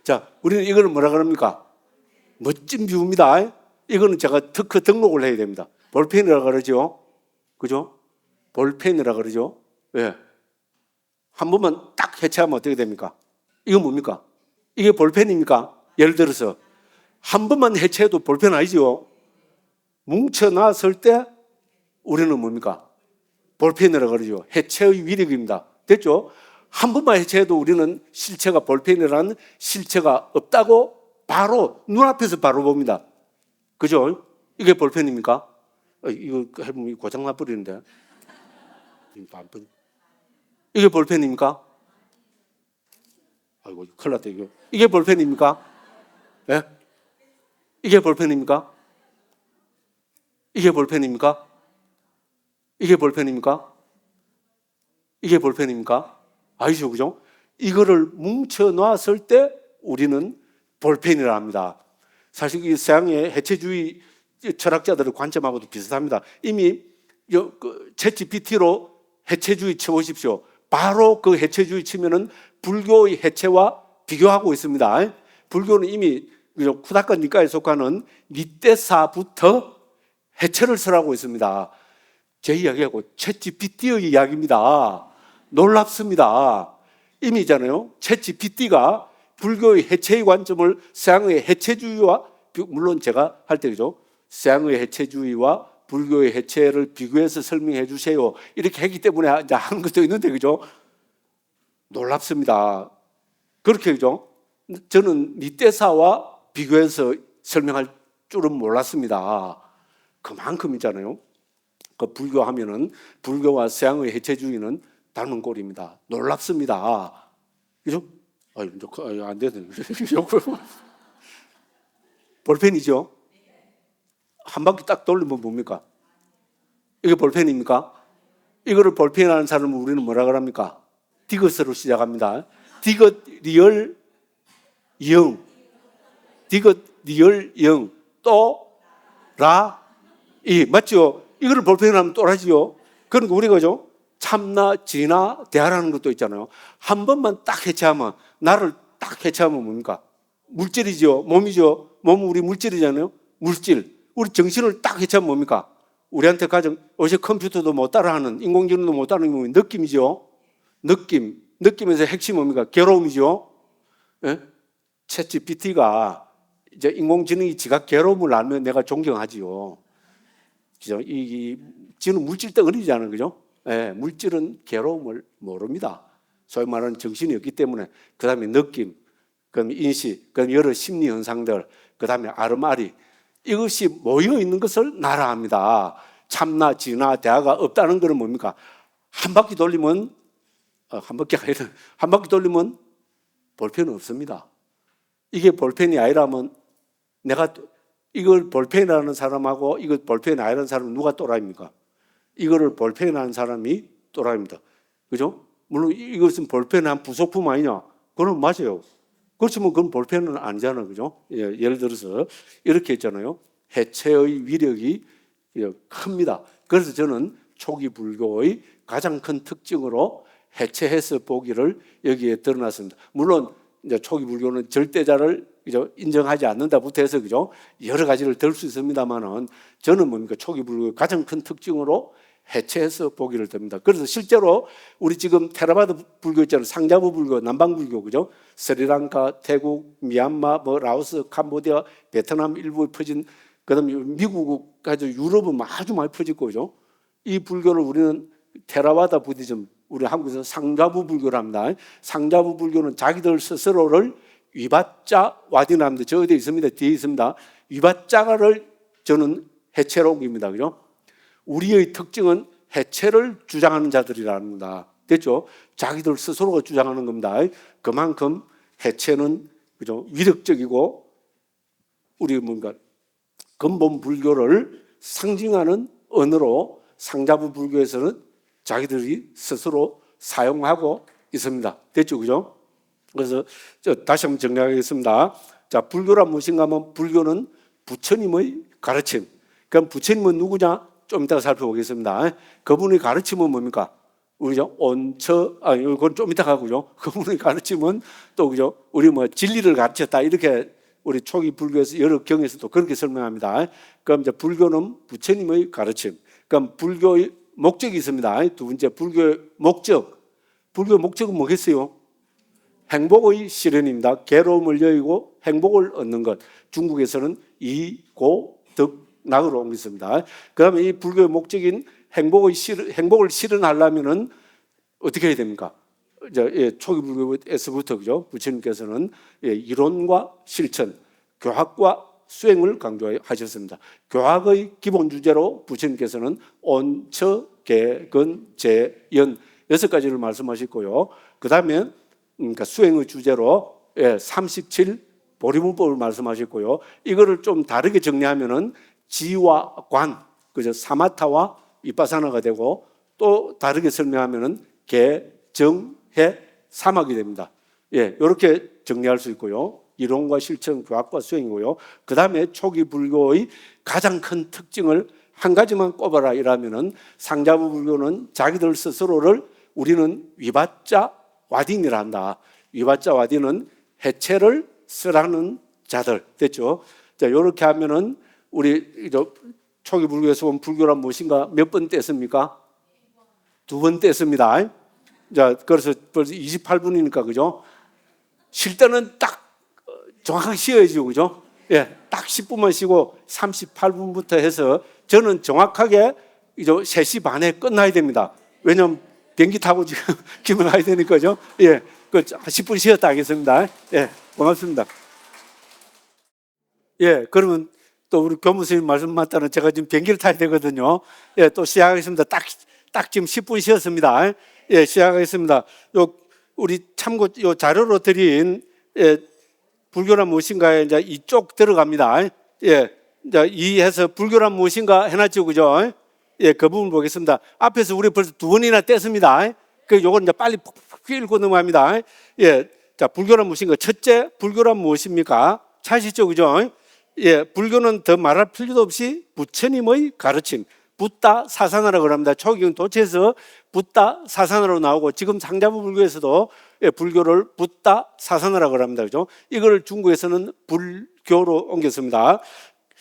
자, 우리는 이거를 뭐라 그럽니까? 멋진 뷰입니다. 이거는 제가 특허 등록을 해야 됩니다. 볼펜이라 그러죠? 그죠? 볼펜이라 그러죠? 예. 한 번만 딱 해체하면 어떻게 됩니까? 이거 뭡니까? 이게 볼펜입니까? 예를 들어서 한 번만 해체해도 볼펜 아니죠? 뭉쳐놨을 때 우리는 뭡니까? 볼펜이라고 그러죠. 해체의 위력입니다. 됐죠? 한 번만 해체해도 우리는 실체가 볼펜이라는 실체가 없다고 바로 눈앞에서 바로 봅니다. 그죠? 이게 볼펜입니까? 이거 해보면 고장 나버리는데. 이게 볼펜입니까? 아이고, 큰일 났다, 이거. 이게 볼펜입니까? 예? 이게 볼펜입니까? 이게 볼펜입니까? 이게 볼펜입니까? 이게 볼펜입니까? 아니죠, 그죠? 이거를 뭉쳐 놨을 때 우리는 볼펜이라 합니다. 사실 이 서양의 해체주의 철학자들의 관점하고도 비슷합니다. 이미 챗GPT로 해체주의 쳐보십시오. 바로 그 해체주의 치면은 불교의 해체와 비교하고 있습니다. 불교는 이미 쿠다카 니카에 속하는 니떼사부터 해체를 설하고 있습니다. 제 이야기하고 챗GPT의 이야기입니다. 놀랍습니다. 이미잖아요. 챗GPT가 불교의 해체의 관점을 서양의 해체주의와, 물론 제가 할 때 그죠? 서양의 해체주의와 불교의 해체를 비교해서 설명해 주세요. 이렇게 했기 때문에 이제 하는 것도 있는데 그죠? 놀랍습니다. 그렇게 그죠? 저는 니떼사와 비교해서 설명할 줄은 몰랐습니다. 그만큼이잖아요. 그 불교하면은 불교와 서양의 해체주의는 닮은 꼴입니다. 놀랍습니다. 그죠? 안 되네. 볼펜이죠? 한 바퀴 딱 돌리면 뭡니까? 이게 볼펜입니까? 이거를 볼펜하는 사람은 우리는 뭐라 그럽니까? 디귿으로 시작합니다. 디귿, 리얼, 영. 디귿, 리얼, 영. 또, 라, 이. 맞죠? 이거를 볼펜으로 하면 또라지요. 그러니까 우리가 그죠? 참나, 진나, 대하라는 것도 있잖아요. 한 번만 딱 해체하면, 나를 딱 해체하면 뭡니까? 물질이죠. 몸이죠. 몸은 우리 물질이잖아요. 물질. 우리 정신을 딱 해체하면 뭡니까? 우리한테 가장 어제 컴퓨터도 못 따라하는, 인공지능도 못 따라하는 게 느낌이죠. 느낌. 느낌에서 핵심이 뭡니까? 괴로움이죠. 예? 챗GPT가 이제 인공지능이 지가 괴로움을 알면 내가 존경하지요. 그죠? 지는 물질 덩어리잖아요. 그죠? 예, 물질은 괴로움을 모릅니다. 소위 말하는 정신이 없기 때문에. 그 다음에 느낌, 그 다음에 인식, 그 다음에 여러 심리 현상들, 그 다음에 아르마리. 이것이 모여 있는 것을 나라합니다. 참나, 진나, 대화가 없다는 것은 뭡니까? 한 바퀴 돌리면, 한 바퀴 돌리면 볼펜은 없습니다. 이게 볼펜이 아니라면 내가 이걸 볼펜이라는 사람하고 이걸 볼펜이 아니라는 사람은 누가 또라이입니까? 이거를 볼펜이라는 사람이 또라이입니다. 그죠? 물론 이것은 볼펜의 한 부속품 아니냐? 그건 맞아요. 그렇지만 그건 볼펜은 아니잖아요. 그죠? 예를 들어서 이렇게 했잖아요. 해체의 위력이 큽니다. 그래서 저는 초기 불교의 가장 큰 특징으로 해체해서 보기를 여기에 드러났습니다. 물론 이제 초기 불교는 절대자를 인정하지 않는다부터 해서 그죠? 여러 가지를 들 수 있습니다만은 저는 뭡니까? 초기 불교의 가장 큰 특징으로 해체해서 보기를 듭니다. 그래서 실제로 우리 지금 테라바다 불교 있잖아요. 상자부 불교, 남방 불교 그죠? 스리랑카, 태국, 미얀마, 라오스, 캄보디아, 베트남 일부에 퍼진, 그다음에 미국까지 유럽은 아주 많이 퍼지고 그죠? 이 불교를 우리는 테라바다 부디즘, 우리 한국에서 상자부 불교를 합니다. 상자부 불교는 자기들 스스로를 위바짜 와디나입니다. 저 어디에 있습니다. 뒤에 있습니다. 위바짜가를 저는 해체로 옮깁니다. 그죠? 우리의 특징은 해체를 주장하는 자들이라는 겁니다. 됐죠? 자기들 스스로가 주장하는 겁니다. 그만큼 해체는 그죠? 위력적이고 우리 뭔가 근본 불교를 상징하는 언어로 상자부 불교에서는 자기들이 스스로 사용하고 있습니다. 됐죠? 그죠? 그래서 다시 한번 정리하겠습니다. 자, 불교란 무엇인가 하면 불교는 부처님의 가르침. 그럼 부처님은 누구냐? 좀 이따가 살펴보겠습니다. 그분의 가르침은 뭡니까? 우리죠? 이건 좀 이따가 하고요. 그분의 가르침은 또, 그죠? 우리 진리를 가르쳤다. 이렇게 우리 초기 불교에서 여러 경에서도 그렇게 설명합니다. 그럼 이제 불교는 부처님의 가르침. 그럼 불교의 목적이 있습니다. 두 번째, 불교의 목적. 불교의 목적은 뭐겠어요? 행복의 실현입니다. 괴로움을 여의고 행복을 얻는 것. 중국에서는 이고득락으로 옮겼습니다. 그 다음에 이 불교의 목적인 행복을 실현하려면은 어떻게 해야 됩니까? 초기 불교에서부터 그죠? 부처님께서는 이론과 실천, 교학과 수행을 강조하셨습니다. 교학의 기본 주제로 부처님께서는 온처, 개근, 재연 6가지를 말씀하셨고요. 그 다음에 그러니까 수행의 주제로 37 보리문법을 말씀하셨고요. 이거를 좀 다르게 정리하면은 지와 관, 그죠? 사마타와 이빠사나가 되고 또 다르게 설명하면은 개, 정, 해, 사막이 됩니다. 이렇게 정리할 수 있고요. 이론과 실천, 교학과 수행이고요. 그 다음에 초기 불교의 가장 큰 특징을 한 가지만 꼽아라 이라면은 상자부 불교는 자기들 스스로를 우리는 위바짜 와딘이라 한다. 위바짜 와딘은 해체를 쓰라는 자들 됐죠. 자, 이렇게 하면은 우리 초기 불교에서 본 불교란 무엇인가 몇 번 뗐습니까? 2번 뗐습니다. 자, 그래서 벌써 28분이니까 그죠? 쉴 때는 딱 정확하게 쉬어야죠, 그죠? 딱 10분만 쉬고 38분부터 해서 저는 정확하게 이제 3시 반에 끝나야 됩니다. 왜냐면 비행기 타고 지금 기분 가야 되니까요. 그 10분 쉬었다 하겠습니다. 고맙습니다. 그러면 또 우리 교무선생님 말씀 맞다는 제가 지금 비행기를 타야 되거든요. 또 시작하겠습니다. 딱 지금 10분 쉬었습니다. 시작하겠습니다. 우리 참고 자료로 드린 불교란 무엇인가에 이제 이쪽 들어갑니다. 이제 이해서 불교란 무엇인가 해놨죠, 그죠? 그 부분 보겠습니다. 앞에서 우리 벌써 2번이나 뗐습니다. 요건 이제 빨리 푹 읽고 넘어갑니다. 자, 불교란 무엇인가? 첫째, 불교란 무엇입니까? 찾으시죠, 그죠? 불교는 더 말할 필요도 없이 부처님의 가르침, 붓다 사사나라고 합니다. 초기경 도체에서 붓다 사사나라로 나오고 지금 상자부 불교에서도 불교를 붓다 사사나라고 합니다. 그죠? 이걸 중국에서는 불교로 옮겼습니다.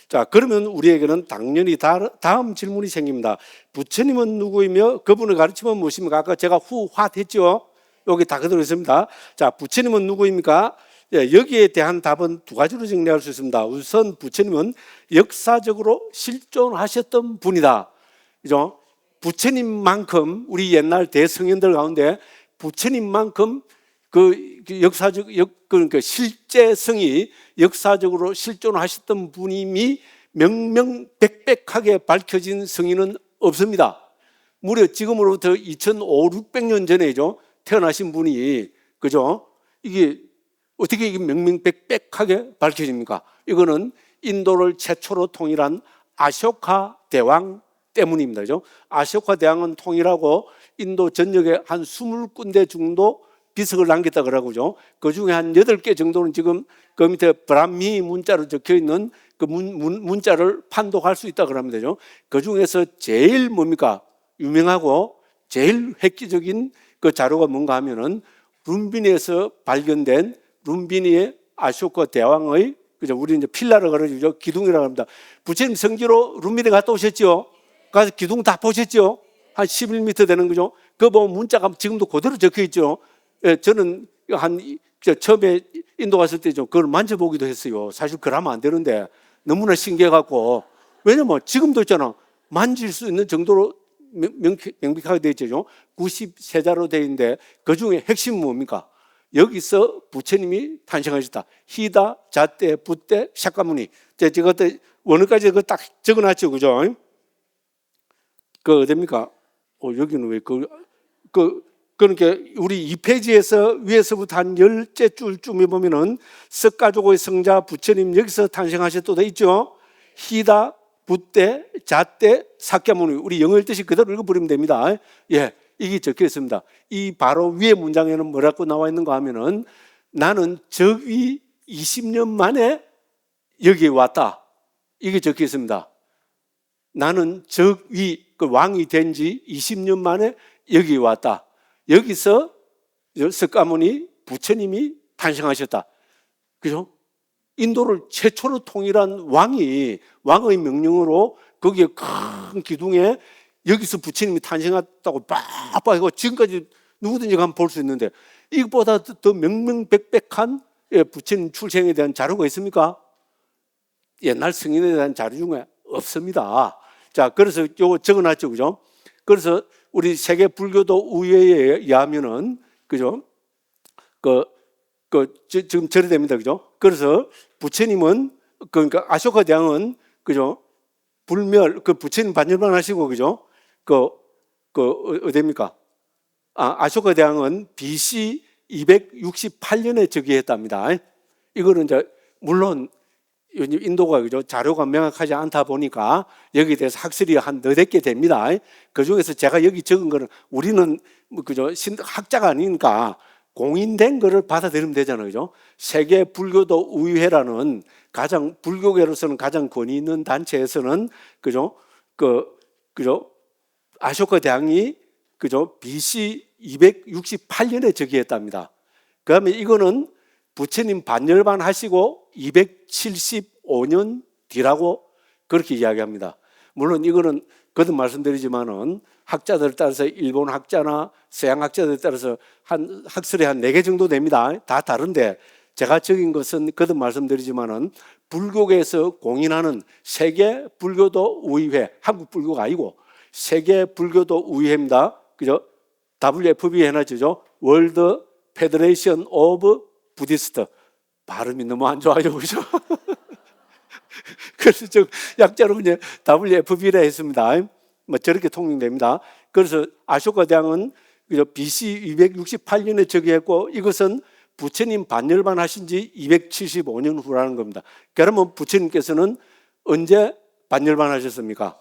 자, 그러면 우리에게는 당연히 다음 질문이 생깁니다. 부처님은 누구이며 그분의 가르침은 무엇입니까? 아까 제가 후화했죠. 여기 다 그대로 있습니다. 자, 부처님은 누구입니까? 여기에 대한 답은 2가지로 정리할 수 있습니다. 우선 부처님은 역사적으로 실존하셨던 분이다. 그죠? 부처님만큼 우리 옛날 대성현들 가운데 부처님만큼 그 역사적 그러니까 실제성이 역사적으로 실존하셨던 분임이 명명백백하게 밝혀진 성인은 없습니다. 무려 지금으로부터 2500~600년 전에죠 태어나신 분이 그죠? 이게 어떻게 이게 명명백백하게 밝혀집니까? 이거는 인도를 최초로 통일한 아쇼카 대왕 때문입니다. 그죠? 아쇼카 대왕은 통일하고 인도 전역에 한 20군데 정도 비석을 남겼다 그러고죠. 그 중에 한 8개 정도는 지금 그 밑에 브라미 문자로 적혀 있는 그 문자를 판독할 수 있다 그러면 되죠. 그 중에서 제일 뭡니까? 유명하고 제일 획기적인 그 자료가 뭔가 하면은 룸비니에서 발견된 룸비니의 아쇼카 대왕의 그죠? 우리 이제 필라를 그러죠. 기둥이라고 합니다. 부처님 성지로 룸비니 갔다 오셨죠? 가서 기둥 다 보셨죠? 한 11m 되는 거죠. 그거 보면 문자가 지금도 그대로 적혀 있죠. 저는 처음에 인도 갔을 때 좀 그걸 만져보기도 했어요. 사실 그러면 안 되는데 너무나 신기해갖고 왜냐면 지금도 있잖아. 만질 수 있는 정도로 명백하게 되어 있죠. 93자로 되어 있는데 그 중에 핵심은 뭡니까? 여기서 부처님이 탄생하셨다. 히다, 자떼, 붓떼, 샤카무니. 제가 그때 원어까지 그거 딱 적어놨죠, 그죠? 그 어딥니까? 여기는 왜 그러니까 우리 2페이지에서 위에서부터 한 10째 줄쯤에 보면은 석가조고의 성자 부처님 여기서 탄생하셨다 돼 있죠. 히다, 붓떼, 자떼, 사캬무니. 우리 영어의 뜻이 그대로 읽어버리면 됩니다. 이게 적혀 있습니다. 이 바로 위에 문장에는 뭐라고 나와 있는가 하면은 나는 적위 20년 만에 여기에 왔다. 이게 적혀 있습니다. 나는 적위, 그 왕이 된 지 20년 만에 여기에 왔다. 여기서 석가모니 부처님이 탄생하셨다. 그죠? 인도를 최초로 통일한 왕의 명령으로 거기에 큰 기둥에 여기서 부처님이 탄생했다고 빡빡하고 지금까지 누구든지 가면 볼 수 있는데 이것보다 더 명명백백한 부처님 출생에 대한 자료가 있습니까? 옛날 성인에 대한 자료 중에 없습니다. 자, 그래서 요거 적어놨죠, 그죠? 그래서 우리 세계 불교도 우회에 의하면은 그죠? 지금 절이 됩니다. 그죠? 그래서 부처님은 그러니까 아쇼카 대왕은 그죠? 부처님 반열반 하시고 그죠? 어디입니까? 아쇼카 대왕은 BC 268년에 즉위했답니다. 이거는 이제 물론 인도가 그죠? 자료가 명확하지 않다 보니까 여기에 대해서 학설이 한 너댓 개 됩니다. 그 중에서 제가 여기 적은 거는 우리는 그죠? 학자가 아니니까 공인된 거를 받아들이면 되잖아요. 그죠? 세계 불교도 우회라는 가장 불교계로서는 가장 권위 있는 단체에서는 그죠? 그죠? 아쇼카 대왕이 그죠? BC 268년에 즉위했답니다. 그다음에 이거는 부처님 반열반 하시고 275년 뒤라고 그렇게 이야기합니다. 물론 이거는 거듭 말씀드리지만은 학자들 따라서 일본 학자나 서양 학자들 따라서 한 학설이 한 4개 정도 됩니다. 다 다른데 제가 적인 것은 거듭 말씀드리지만은 불교계에서 공인하는 세계 불교도 우의회, 한국 불교가 아니고 세계 불교도 우의회입니다. 그죠? WFB 해놨죠. 월드 페더레이션 오브 부디스트. 발음이 너무 안 좋아요. 그죠? 그래서 저 약자로 그냥 WFB라 했습니다. 뭐 저렇게 통용됩니다. 그래서 아쇼카 대왕은 BC 268년에 즉위했고 이것은 부처님 반열반 하신 지 275년 후라는 겁니다. 그러면 부처님께서는 언제 반열반 하셨습니까?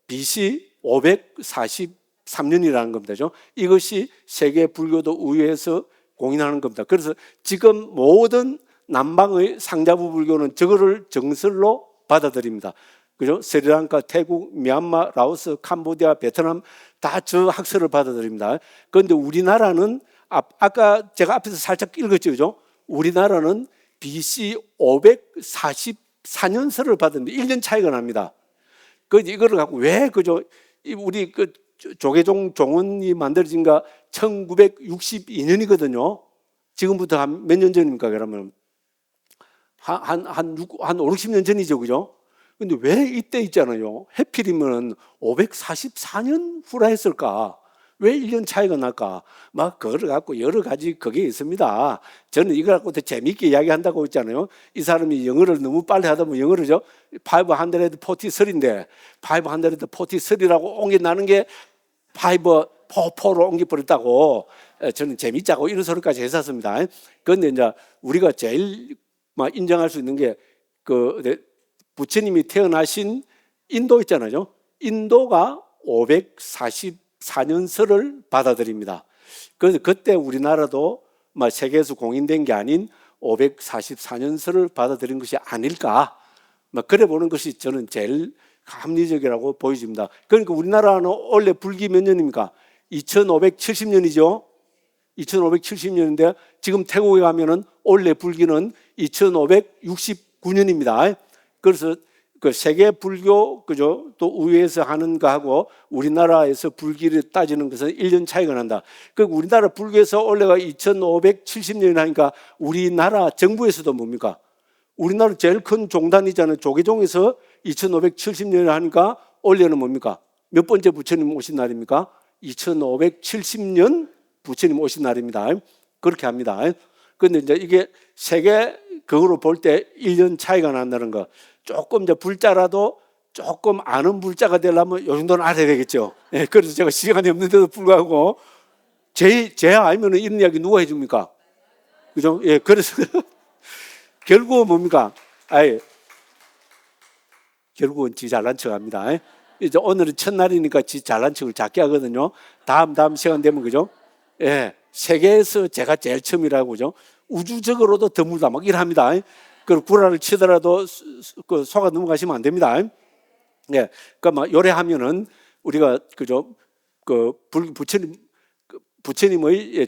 BC 543년이라는 겁니다. 이것이 세계 불교도 우회에서 공인하는 겁니다. 그래서 지금 모든 남방의 상자부 불교는 저거를 정설로 받아들입니다. 그죠? 스리랑카, 태국, 미얀마, 라오스, 캄보디아, 베트남 다 저 학설을 받아들입니다. 그런데 우리나라는 아까 제가 앞에서 살짝 읽었죠, 그죠? 우리나라는 BC 544년설을 받았는데 1년 차이가 납니다. 이거를 갖고 왜 그죠? 우리 조계종 종원이 만들어진가 1962년이거든요. 지금부터 한 몇 년 전입니까? 그러면 한 5, 60년 전이죠, 그죠? 근데 왜 이때 있잖아요. 해필이면 544년 후라 했을까? 왜 1년 차이가 날까? 막 그걸 갖고 여러 가지 그게 있습니다. 저는 이걸 갖고 더 재미있게 이야기한다고 했잖아요. 이 사람이 영어를 너무 빨리 하다 보면 영어를죠. 543인데 543이라고 옮겨나는 게 544로 옮겨버렸다고 저는 재밌자고 이런 소리까지 했었습니다. 그런데 이제 우리가 제일 인정할 수 있는 게 부처님이 태어나신 인도 있잖아요. 인도가 544년설을 받아들입니다. 그래서 그때 우리나라도 세계에서 공인된 게 아닌 544년설을 받아들인 것이 아닐까. 그래 보는 것이 저는 제일 합리적이라고 보여집니다. 그러니까 우리나라는 원래 불기 몇 년입니까? 2570년이죠. 2570년인데 지금 태국에 가면은 원래 불기는 2569년입니다. 그래서 세계 불교 그죠? 또 우회에서 하는 거하고 우리나라에서 불기를 따지는 것은 1년 차이가 난다. 우리나라 불교에서 원래가 2570년이 하니까 우리나라 정부에서도 뭡니까? 우리나라 제일 큰 종단이잖아요. 조계종에서 2570년을 하니까 원래는 뭡니까? 몇 번째 부처님 오신 날입니까? 2570년 부처님 오신 날입니다. 그렇게 합니다. 그런데 이제 이게 세계 그거로 볼 때 1년 차이가 난다는 거. 조금 이제 불자라도 조금 아는 불자가 되려면 이 정도는 알아야 되겠죠. 예, 그래서 제가 시간이 없는데도 불구하고 제 알면은 이런 이야기 누가 해줍니까? 그죠? 예, 그래서 결국은 뭡니까? 결국은 지 잘난 척 합니다. 이제 오늘은 첫날이니까 지 잘난 척을 작게 하거든요. 다음 시간 되면 그죠? 예, 세계에서 제가 제일 처음이라고 그죠? 우주적으로도 드물다 막 이랍니다. 그 구라를 치더라도 속아 넘어가시면 안 됩니다. 예, 그러니까 요래하면은 우리가 그죠? 부처님의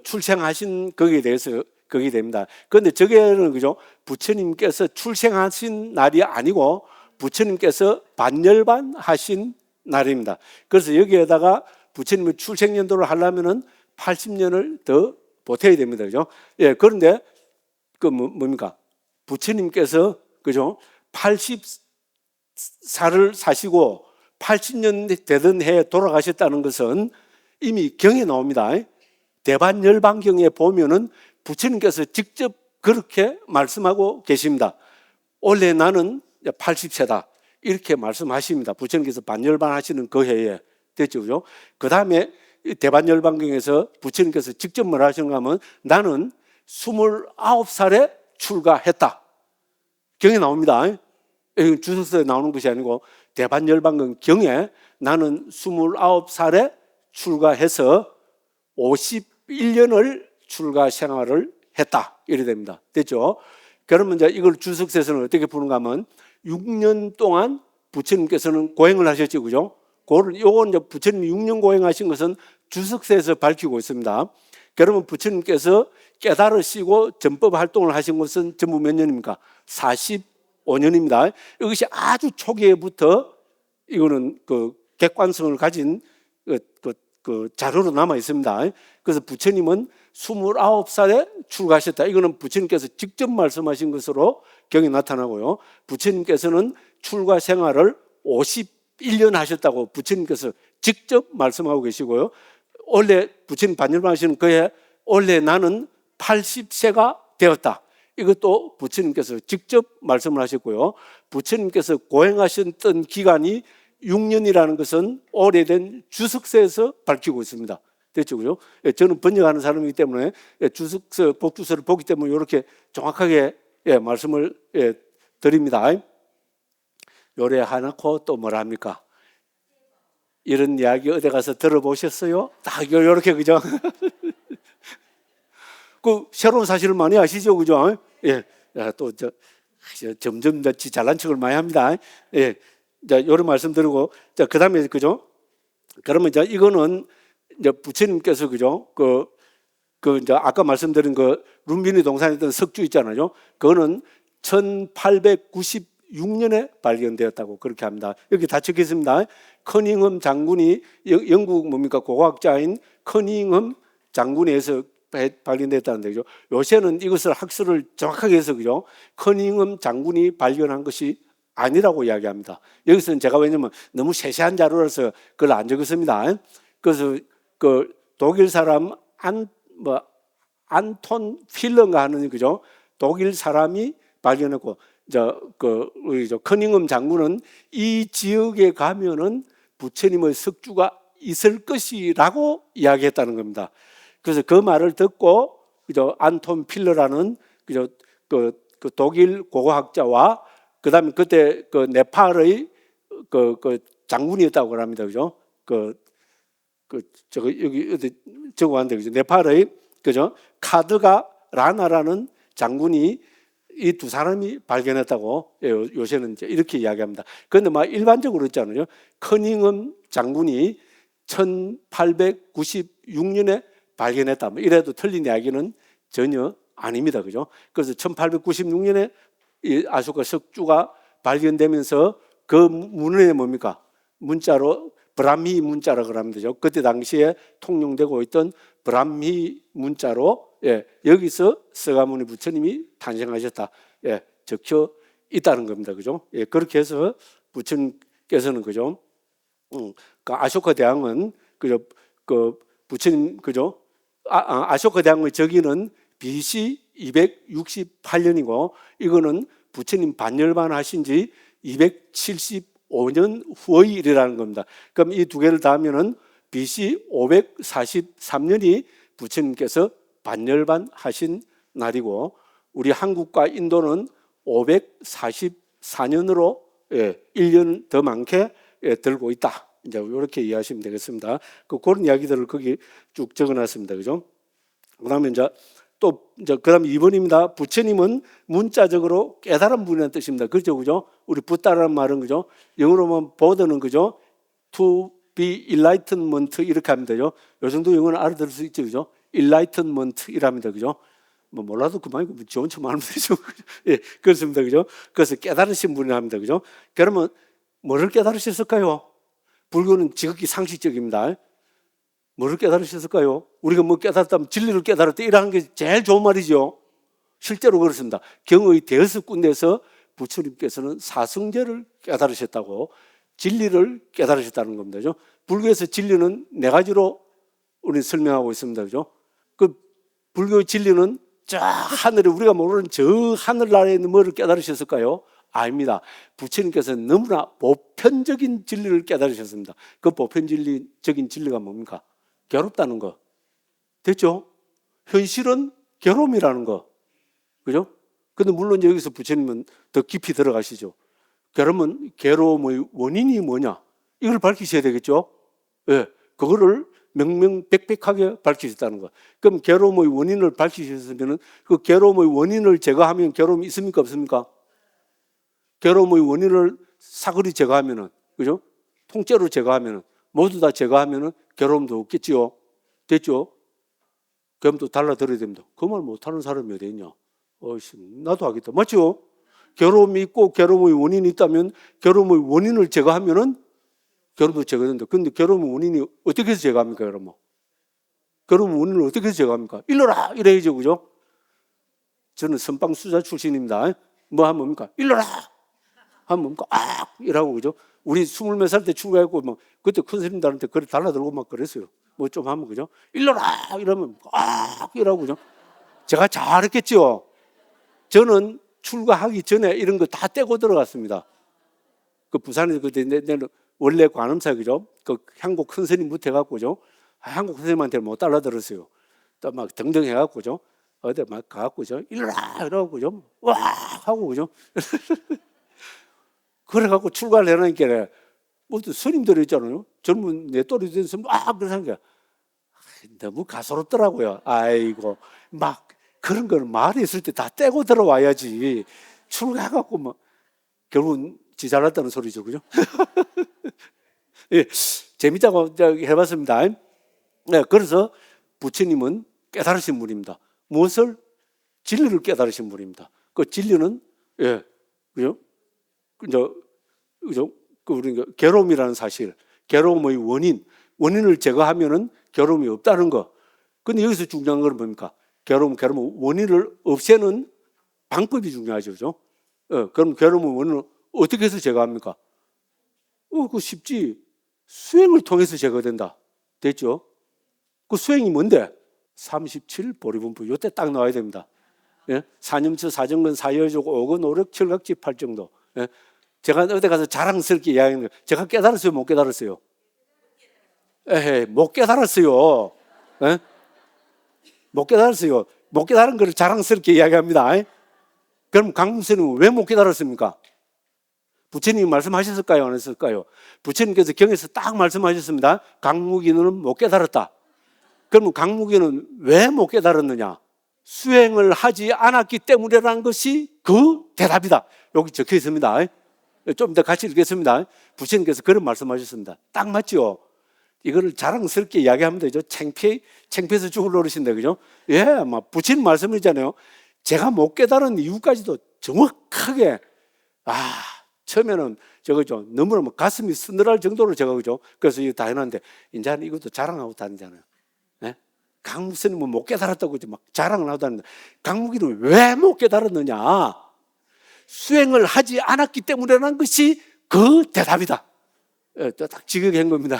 출생하신 거기에 대해서 거기 됩니다. 그런데 저게는 그죠? 부처님께서 출생하신 날이 아니고 부처님께서 반열반 하신 날입니다. 그래서 여기에다가 부처님의 출생 연도를 하려면은 80년을 더 보태야 됩니다. 그죠? 예, 그런데 뭡니까? 부처님께서 그죠? 80살을 사시고 80년 되던 해에 돌아가셨다는 것은 이미 경에 나옵니다. 대반열반경에 보면은 부처님께서 직접 그렇게 말씀하고 계십니다. 원래 나는 80세다. 이렇게 말씀하십니다. 부처님께서 반열반 하시는 그 해에. 됐죠, 그죠? 그 다음에 대반열반경에서 부처님께서 직접 뭐라 하시는가 하면 나는 29살에 출가했다. 경에 나옵니다. 주석서에 나오는 것이 아니고 대반열반경 경에 나는 29살에 출가해서 51년을 출가 생활을 했다. 이래 됩니다. 됐죠? 그러면 이제 이걸 주석서에서는 어떻게 푸는가 하면 6년 동안 부처님께서는 고행을 하셨죠. 그죠? 요건 이제 부처님이 6년 고행하신 것은 주석서에서 밝히고 있습니다. 그러면 부처님께서 깨달으시고 전법 활동을 하신 것은 전부 몇 년입니까? 45년입니다. 이것이 아주 초기에부터 이거는 그 객관성을 가진 그 자료로 남아 있습니다. 그래서 부처님은 29살에 출가하셨다. 이거는 부처님께서 직접 말씀하신 것으로 경에 나타나고요. 부처님께서는 출가 생활을 51년 하셨다고 부처님께서 직접 말씀하고 계시고요. 원래 부처님 반열반 하시는 그해 원래 나는 80세가 되었다. 이것도 부처님께서 직접 말씀을 하셨고요. 부처님께서 고행하셨던 기간이 6년이라는 것은 오래된 주석서에서 밝히고 있습니다. 됐죠, 그죠? 저는 번역하는 사람이기 때문에 주석서, 복주서를 보기 때문에 이렇게 정확하게 말씀을 드립니다. 요래 하놓고 또 뭐라 합니까? 이런 이야기 어디 가서 들어보셨어요? 딱 이렇게, 그죠? 그 새로운 사실을 많이 아시죠, 그죠? 예, 또 점점 잘난 척을 많이 합니다. 예, 자, 이런 말씀 드리고, 자, 그 다음에, 그죠? 그러면 이제 이거는 이제 부처님께서, 그죠? 이제 아까 말씀드린 그 룸비니 동산에 있던 석주 있잖아요. 그거는 1896년에 발견되었다고 그렇게 합니다. 여기 다 적혀 있습니다. 커닝엄 장군이 영국 뭡니까? 고고학자인 커닝엄 장군에 의해서 발견됐다는 거죠. 요새는 이것을 학설을 정확하게 해서, 그죠? 커닝엄 장군이 발견한 것이 아니라고 이야기합니다. 여기서는 제가 왜냐면 너무 세세한 자료라서 그걸 안 적었습니다. 그래서 그 독일 사람 안톤 필러인가 하는, 그죠? 독일 사람이 발견했고, 우리 커닝엄 장군은 이 지역에 가면은 부처님의 석주가 있을 것이라고 이야기했다는 겁니다. 그래서 그 말을 듣고, 그죠? 안톤 필러라는, 그죠? 그 독일 고고학자와 그다음에 그때 그 네팔의 그 장군이었다고 합니다. 그죠? 여기 어디 적어왔는데, 그죠? 네팔의, 그죠? 카드가 라나라는 장군이 이 두 사람이 발견했다고 요새는 이제 이렇게 이야기합니다. 그런데 막 일반적으로 있잖아요. 커닝엄 장군이 1896년에 발견했다. 이래도 틀린 이야기는 전혀 아닙니다. 그죠? 그래서 1896년에 이 아쇼카 석주가 발견되면서 그 문헌에 뭡니까? 문자로 브라미 문자라고 합니다. 그때 당시에 통용되고 있던 브라미 문자로 여기서 서가모니 부처님이 탄생하셨다. 적혀 있다는 겁니다. 그죠? 그렇게 해서 부처님께서는, 그죠? 그 아쇼카 대왕은, 그죠? 그 부처님, 그죠? 아쇼카 대왕의 저기는 BC 268년이고 이거는 부처님 반열반 하신 지 275년 후의 일이라는 겁니다. 그럼 이 두 개를 더하면은 BC 543년이 부처님께서 반열반 하신 날이고, 우리 한국과 인도는 544년으로 1년 더 많게 들고 있다. 이제 이렇게 이해하시면 되겠습니다. 그런 이야기들을 거기 쭉 적어놨습니다. 그죠? 그다음에 그다음 2번입니다. 부처님은 문자적으로 깨달은 분이라는 뜻입니다. 그렇죠, 그죠? 우리 붓다라는 말은, 그죠? 영어로 보면 보드는, 그죠? To be enlightenment 이렇게 하면 되죠. 요 정도 영어는 알아들을 수 있죠, 그죠? enlightenment 이랍니다, 그죠? 뭐 몰라도 그만이고 좋은 척 하면 되죠. 예, 그렇습니다, 그죠? 그래서 깨달으신 분이랍니다, 그죠? 그러면 뭐를 깨달으셨을까요? 불교는 지극히 상식적입니다. 뭐를 깨달으셨을까요? 우리가 뭐 깨달았다면 진리를 깨달았다 이라는 게 제일 좋은 말이죠. 실제로 그렇습니다. 경의 대여섯 군데에서 부처님께서는 사성제를 깨달으셨다고 진리를 깨달으셨다는 겁니다. 그죠? 불교에서 진리는 네 가지로 우리 설명하고 있습니다. 그죠? 그 불교의 진리는 저 하늘에 우리가 모르는 저 하늘나라에 있는 뭐를 깨달으셨을까요? 아닙니다. 부처님께서는 너무나 보편적인 진리를 깨달으셨습니다. 그 보편적인 진리가 뭡니까? 괴롭다는 거. 됐죠? 현실은 괴로움이라는 거. 그죠? 근데 물론 여기서 부처님은 더 깊이 들어가시죠. 그러면 괴로움의 원인이 뭐냐? 이걸 밝히셔야 되겠죠? 예. 그거를 명명백백하게 밝히셨다는 거. 그럼 괴로움의 원인을 밝히셨으면 그 괴로움의 원인을 제거하면 괴로움이 있습니까? 없습니까? 괴로움의 원인을 사거리 제거하면은, 그죠? 통째로 제거하면은, 모두 다 제거하면은 괴로움도 없겠지요? 됐죠? 그럼 또 달라들어야 됩니다. 그 말 못하는 사람이 어디 있냐? 나도 하겠다. 맞죠? 괴로움이 있고 괴로움의 원인이 있다면 괴로움의 원인을 제거하면은 괴로움도 제거된다. 근데 괴로움의 원인이 어떻게 해서 제거합니까, 여러분? 괴로움의 원인을 어떻게 해서 제거합니까? 일러라! 이래야죠, 그죠? 저는 선방수자 출신입니다. 뭐 하면 뭡니까? 일러라! 하면 뭡니까? 이라고, 그죠? 우리 20몇 살 때 출가했고, 막, 그때 큰 스님들한테 그래 달라들고 막 그랬어요. 뭐 좀 하면, 그죠? 일러라! 이러면, 이라고, 그죠? 제가 잘했겠죠? 저는 출가하기 전에 이런 거 다 떼고 들어갔습니다. 그 부산에서 그때 내는 원래 관음사, 그죠? 그 한국 큰 스님 못해갖고, 그죠? 한국 선생님한테 못 달라들었어요. 또 막 등등 해갖고, 그죠? 어디 막 가갖고, 그죠? 일러라! 이러고, 그죠? 와! 하고, 그죠? 그래갖고 출가를 해놓으니까, 뭐, 스님들이 있잖아요. 젊은 내 또래 된 스님, 그러는 게 너무 가소롭더라고요. 아이고, 막, 그런 거는 말이 있을 때 다 떼고 들어와야지. 출가해갖고, 뭐, 결국은 지 잘났다는 소리죠. 그죠? 예, 재밌다고 해봤습니다. 네, 그래서 부처님은 깨달으신 분입니다. 무엇을? 진리를 깨달으신 분입니다. 그 진리는, 예, 그죠? 그죠? 우리 괴로움이라는 사실, 괴로움의 원인을 제거하면은 괴로움이 없다는 거. 근데 여기서 중요한 건 뭡니까? 괴로움 원인을 없애는 방법이 중요하죠. 그죠? 그럼 괴로움의 원인을 어떻게 해서 제거합니까? 그거 쉽지. 수행을 통해서 제거된다. 됐죠? 그 수행이 뭔데? 37 보리분부. 요때 딱 나와야 됩니다. 예? 사념처, 사정근, 사여족, 오근, 오력, 철각지, 팔정도. 예? 제가 어디 가서 자랑스럽게 이야기하는 거예요. 제가 깨달았어요? 못 깨달았어요? 못 깨달았어요. 예? 못 깨달았어요. 못 깨달은 걸 자랑스럽게 이야기합니다. 그럼 강무스님은 왜 못 깨달았습니까? 부처님이 말씀하셨을까요? 안 했을까요? 부처님께서 경에서 딱 말씀하셨습니다. 강무기는 못 깨달았다. 그러면 강무기는 왜 못 깨달았느냐? 수행을 하지 않았기 때문이라는 것이 그 대답이다. 여기 적혀 있습니다. 좀 이따 같이 읽겠습니다. 부처님께서 그런 말씀하셨습니다. 딱 맞죠? 이거를 자랑스럽게 이야기하면 되죠. 창피해서 죽을 노릇인데, 그죠? 예, 막 부처님 말씀이잖아요. 제가 못 깨달은 이유까지도 정확하게, 처음에는 저거죠. 너무나 뭐 가슴이 서늘할 정도로 제가, 그죠? 그래서 이거 다 해놨는데, 이제는 이것도 자랑하고 다니잖아요. 예? 강무스님은 못 깨달았다고 막 자랑을 하고 다니는데, 강무기는 왜 못 깨달았느냐? 수행을 하지 않았기 때문이라는 것이 그 대답이다. 또 딱 지극한 겁니다.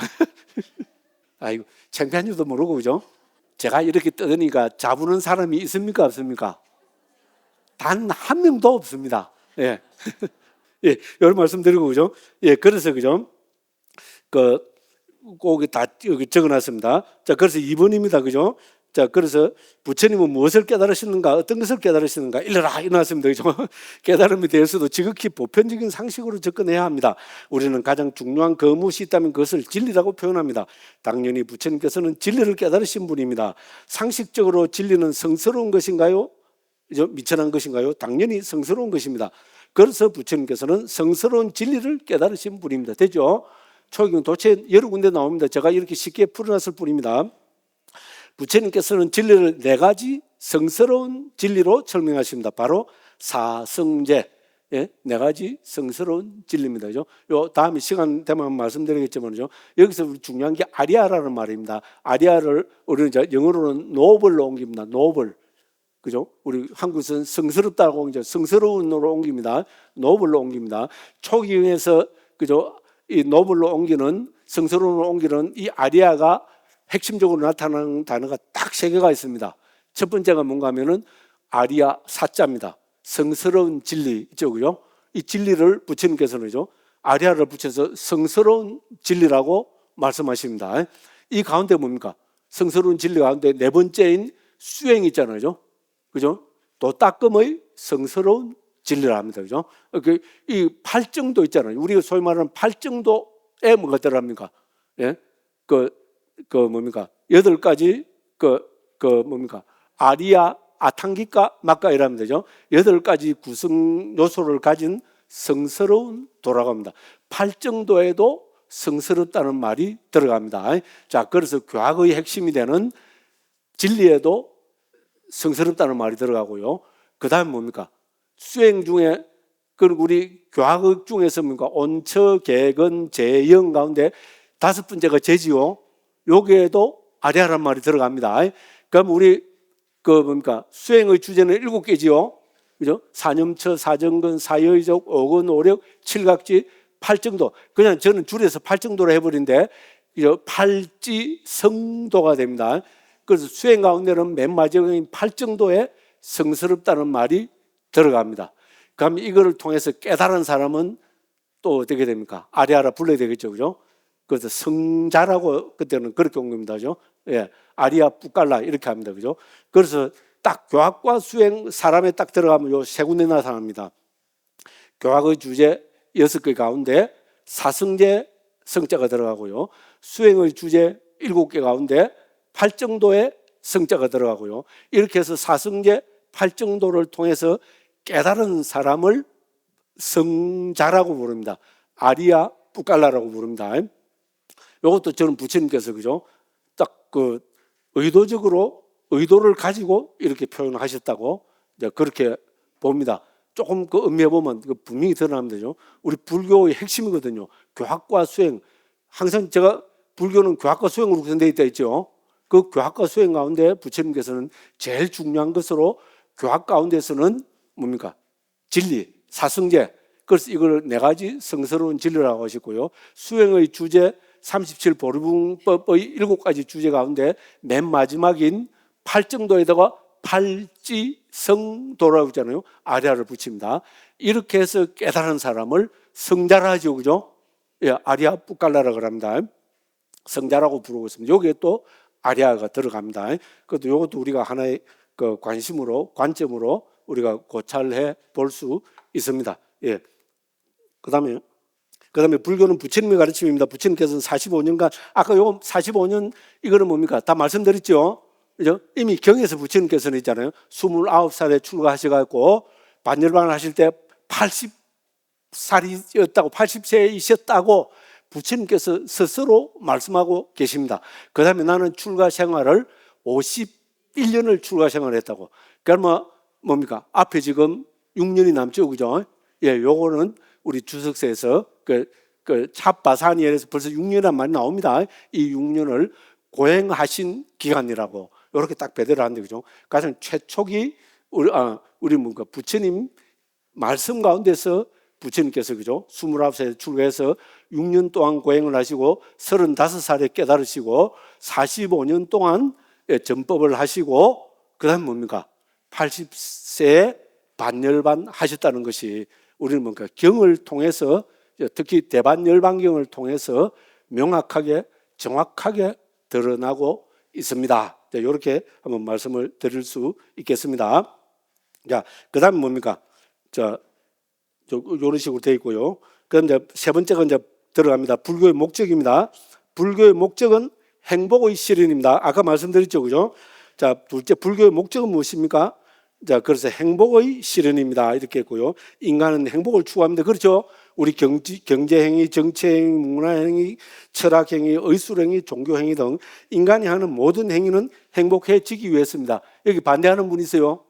아이고, 창피한 줄도 모르고, 그죠? 제가 이렇게 떠드니까 잡으는 사람이 있습니까? 없습니까? 단 한 명도 없습니다. 예. 예, 이런 말씀 드리고, 그죠? 예, 그래서, 그죠? 꼭 다 여기 적어 놨습니다. 자, 그래서 2번입니다. 그죠? 자, 그래서 부처님은 무엇을 깨달으시는가, 어떤 것을 깨달으시는가, 일러라, 이나왔습니다. 그죠? 깨달음에 대해서도 지극히 보편적인 상식으로 접근해야 합니다. 우리는 가장 중요한 거무시 있다면 그것을 진리라고 표현합니다. 당연히 부처님께서는 진리를 깨달으신 분입니다. 상식적으로 진리는 성스러운 것인가요? 미천한 것인가요? 당연히 성스러운 것입니다. 그래서 부처님께서는 성스러운 진리를 깨달으신 분입니다. 되죠? 초경 도체 여러 군데 나옵니다. 제가 이렇게 쉽게 풀어놨을 뿐입니다. 부처님께서는 진리를 네 가지 성스러운 진리로 설명하십니다. 바로 사성제, 네 가지 성스러운 진리입니다. 요 다음에 시간 되면 말씀드리겠지만요. 여기서 중요한 게 아리아라는 말입니다. 아리아를 우리는 영어로는 노블로 옮깁니다. 노블. 그죠? 우리 한국에서는 성스럽다고 옮기죠. 성스러운으로 옮깁니다. 노블로 옮깁니다. 초기에서 그죠? 이 노블로 옮기는 성스러움으로 옮기는 이 아리아가 핵심적으로 나타나는 단어가 딱 3개가 있습니다. 첫 번째가 뭔가 하면은 아리아 사자입니다. 성스러운 진리 있죠, 그죠? 이 진리를 부처님께서는요, 아리아를 붙여서 성스러운 진리라고 말씀하십니다. 이 가운데 뭡니까? 성스러운 진리 가운데 4번째인 수행 있잖아요, 그죠? 도닦음의 성스러운 진리라 합니다, 그죠? 이 8정도 있잖아요. 우리가 소위 말하는 8정도에 뭐가 들어갑니까? 예? 뭡니까? 8가지 뭡니까? 아리아, 아탕기카, 막가 이라면 되죠. 8가지 구성 요소를 가진 성스러운 도라고 합니다. 8정도에도 성스럽다는 말이 들어갑니다. 자, 그래서 교학의 핵심이 되는 진리에도 성스럽다는 말이 들어가고요. 그 다음에 뭡니까? 수행 중에, 우리 교학의 중에서 뭡니까? 온처, 개근, 재영 가운데 5번째가 재지요. 여기에도 아리아란 말이 들어갑니다. 그럼 우리 뭡니까? 수행의 주제는 7개지요. 그죠? 사념처, 사정근, 사여의적, 오근, 오력, 칠각지, 8정도. 그냥 저는 줄여서 8정도로 해버린데, 팔지성도가 됩니다. 그래서 수행 가운데는 맨 마지막인 8정도에 성스럽다는 말이 들어갑니다. 그럼 이거를 통해서 깨달은 사람은 또 어떻게 됩니까? 아리아라 불러야 되겠죠, 그죠? 그래서 성자라고 그때는 그렇게 온 겁니다, 그죠? 예, 아리아 뿌깔라 이렇게 합니다, 그죠? 그래서 딱 교학과 수행 사람에 딱 들어가면 요 3군데 나타납니다. 교학의 주제 6개 가운데 사성제 성자가 들어가고요. 수행의 주제 7개 가운데 8정도의 성자가 들어가고요. 이렇게 해서 사성제 8정도를 통해서 깨달은 사람을 성자라고 부릅니다. 아리아 뿌깔라라고 부릅니다. 이것도 저는 부처님께서 그죠? 딱 의도를 가지고 이렇게 표현하셨다고 이제 그렇게 봅니다. 조금 음미해 보면 분명히 드러나면 되죠. 우리 불교의 핵심이거든요. 교학과 수행. 항상 제가 불교는 교학과 수행으로 구성되어 있다 했죠. 그 교학과 수행 가운데 부처님께서는 제일 중요한 것으로 교학 가운데서는 뭡니까? 진리, 사성제. 그래서 이걸 4가지 성스러운 진리라고 하셨고요. 수행의 주제 37보리붕법의 7가지 주제 가운데 맨 마지막인 8정도에다가 팔지성도라고 하잖아요. 아리아를 붙입니다. 이렇게 해서 깨달은 사람을 성자라 하죠, 그죠? 예, 아리아 뿌깔라라고 합니다. 성자라고 부르고 있습니다. 여기에 또 아리아가 들어갑니다. 그것도 이것도 우리가 하나의 관점으로 우리가 고찰해 볼 수 있습니다. 예. 그다음에 불교는 부처님의 가르침입니다. 부처님께서는 45년간, 아까 요거 45년 이거는 뭡니까? 다 말씀드렸죠? 그죠? 이미 경에서 부처님께서는 있잖아요. 29살에 출가하셔가지고 반열반을 하실 때 80살이었다고, 80세이셨다고 부처님께서 스스로 말씀하고 계십니다. 그 다음에 나는 출가 생활을 51년을 출가 생활을 했다고. 그러면 뭡니까? 앞에 지금 6년이 남죠, 그죠? 예, 요거는 우리 주석서에서 찹바사니엘에서 벌써 6년이란 말이 나옵니다. 이 6년을 고행하신 기간이라고 이렇게 딱 배대를 하는데, 그죠? 가장 최초기 우리 뭔가 부처님 말씀 가운데서 부처님께서 그죠? 29세에 출가해서 6년 동안 고행을 하시고 35살에 깨달으시고 45년 동안 전법을 하시고 그다음 뭡니까? 80세에 반열반 하셨다는 것이 우리는 뭔가 경을 통해서, 특히 대반열반경을 통해서 명확하게 정확하게 드러나고 있습니다. 이렇게 한번 말씀을 드릴 수 있겠습니다. 자, 그다음 뭡니까? 이런 식으로 되어 있고요. 그럼 이제 3번째가 이제 들어갑니다. 불교의 목적입니다. 불교의 목적은 행복의 실현입니다. 아까 말씀드렸죠, 그죠? 자, 둘째, 불교의 목적은 무엇입니까? 자, 그래서 행복의 실현입니다. 이렇게 했고요. 인간은 행복을 추구합니다. 그렇죠? 우리 경제행위, 정치행위, 문화행위, 철학행위, 의술행위, 종교행위 등 인간이 하는 모든 행위는 행복해지기 위해서입니다. 여기 반대하는 분이 있어요.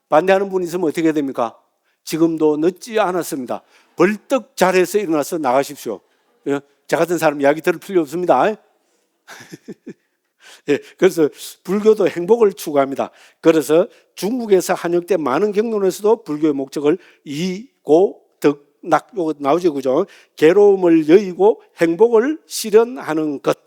반대하는 분이 있으면 어떻게 됩니까? 지금도 늦지 않았습니다. 벌떡 자리에서 일어나서 나가십시오. 예? 저 같은 사람 이야기 들을 필요 없습니다. 예, 그래서 불교도 행복을 추구합니다. 그래서 중국에서 한역된 많은 경론에서도 불교의 목적을 이고득 요거 나오죠, 그죠? 괴로움을 여의고 행복을 실현하는 것.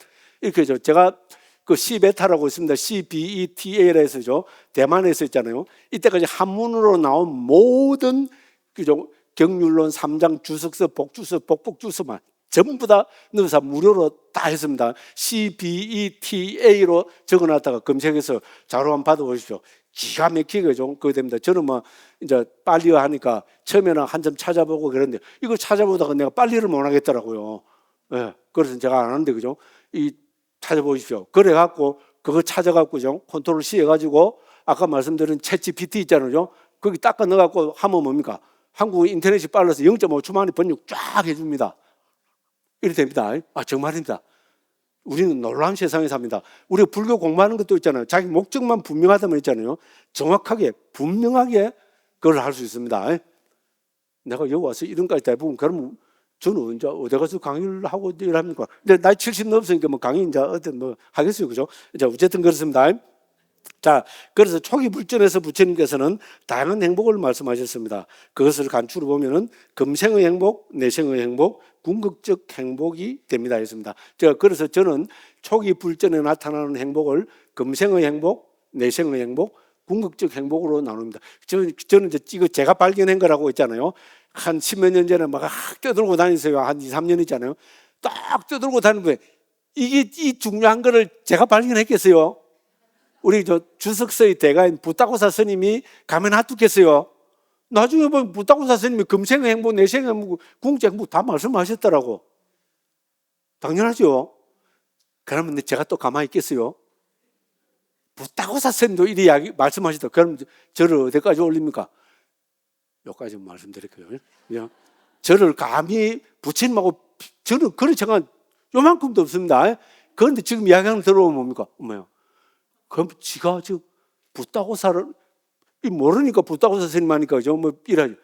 이렇게죠. 제가 그 시베타라고 있습니다. CBETA라 해서죠. 대만에서 있잖아요. 이때까지 한문으로 나온 모든 그죠? 경률론, 삼장, 주석서, 복주서, 복복주서만 전부 다 넣어서 무료로 다 했습니다. CBETA로 적어놨다가 검색해서 자료 한번 받아보십시오. 기가 막히게 좀 그거 됩니다. 저는 뭐 이제 빨리 하니까 처음에는 한참 찾아보고 그랬는데 이거 찾아보다가 내가 빨리를 못 하겠더라고요. 예, 그래서 제가 안 하는데 그죠? 이 찾아보십시오. 그래갖고 그거 찾아갖고 좀 컨트롤 C 해가지고 아까 말씀드린 챗GPT 있잖아요. 거기 닦아 넣어갖고 하면 뭡니까? 한국 인터넷이 빨라서 0.5초 만에 번역 쫙 해줍니다. 이렇게 됩니다. 아, 정말입니다. 우리는 놀라운 세상에 삽니다. 우리가 불교 공부하는 것도 있잖아요. 자기 목적만 분명하다면 있잖아요. 정확하게, 분명하게 그걸 할 수 있습니다. 내가 여기 와서 이런까지 대부분, 그러면 저는 이제 어디 가서 강의를 하고 일합니까? 근데 나이 70 넘었으니까 뭐 강의 이제 어떤 뭐 하겠어요. 그죠? 이제 어쨌든 그렇습니다. 자, 그래서 초기 불전에서 부처님께서는 다양한 행복을 말씀하셨습니다. 그것을 간추려 보면은 금생의 행복, 내생의 행복, 궁극적 행복이 됩니다. 했습니다. 제가 그래서 저는 초기 불전에 나타나는 행복을 금생의 행복, 내생의 행복, 궁극적 행복으로 나눕니다. 저는 이거 제가 발견한 거라고 했잖아요. 한 10몇 년 전에 막 떠들고 다니세요. 한 2, 3년 있잖아요. 딱 떠들고 다니는데 이게 이 중요한 거를 제가 발견했겠어요? 우리 저 주석서의 대가인 부타고사 스님이 가면 놔두겠어요? 나중에 보면 부타고사 스님이 금생의 행복, 내생의 행복, 궁극적 행복 다 말씀하셨더라고. 당연하죠. 그러면 제가 또 가만히 있겠어요? 부타고사 스님도 이리 이야기 말씀하셨다. 그럼 저를 어디까지 올립니까? 여기까지 말씀드릴게요. 저를 감히 부처님하고 저는 그런 제가 요만큼도 없습니다. 그런데 지금 이야기하는 들어보면 뭡니까? 어머요. 그럼 지가 저 부타고사를 모르니까 부타고사 스님 하니까 뭐 이래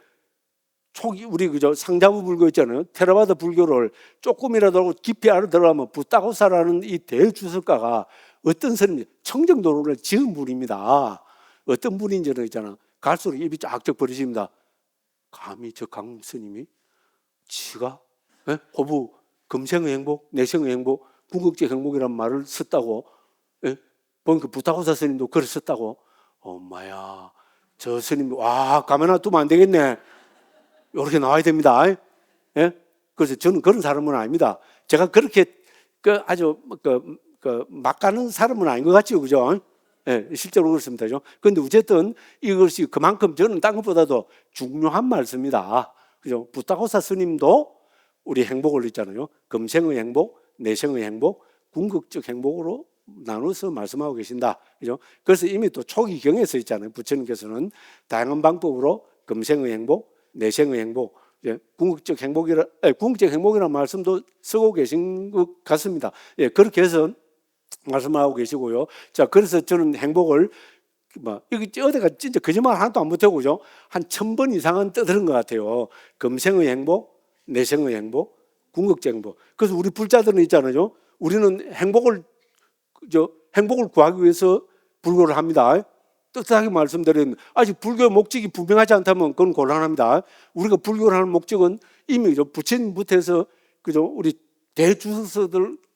초기 우리 그저 상자부 불교 있잖아요. 테라바다 불교를 조금이라도 깊이 알아들어가면 부타고사라는 이 대주석가가 어떤 스님 청정도로를 지은 분입니다. 어떤 분인지는 있잖아. 갈수록 입이 쫙쫙 벌어집니다. 감히 저 강 스님이 지가 호부 금생의 행복, 내생의 행복, 궁극적 행복이라는 말을 썼다고. 보니까 부타고사 스님도 글을 썼다고. 엄마야, 저 스님 와 가만 놔두면 안 되겠네. 이렇게 나와야 됩니다. 그래서 저는 그런 사람은 아닙니다. 제가 그렇게 아주 막 가는 사람은 아닌 것 같죠, 그죠? 실제로 그렇습니다. 그런데 어쨌든 이것이 그만큼 저는 딴 것보다도 중요한 말씀이다. 그죠? 부타고사 스님도 우리 행복을 있잖아요. 금생의 행복, 내생의 행복, 궁극적 행복으로 나눠서 말씀하고 계신다. 그죠? 그래서 이미 또 초기 경에서 있잖아요. 부처님께서는 다양한 방법으로 금생의 행복, 내생의 행복, 궁극적 행복이라는 말씀도 쓰고 계신 것 같습니다. 그렇게 해서 말씀하고 계시고요. 자, 그래서 저는 행복을 이거 어디가 진짜 거짓말 하나도 안 못하고 그죠? 한 1000번 이상은 떠드는 것 같아요. 금생의 행복, 내생의 행복, 궁극적 행복. 그래서 우리 불자들은 있잖아요. 우리는 행복을 구하기 위해서 불교를 합니다. 뜻하게 말씀드리는 아직 불교의 목적이 분명하지 않다면 그건 곤란합니다. 우리가 불교를 하는 목적은 이미 부처님부터 해서 그죠? 우리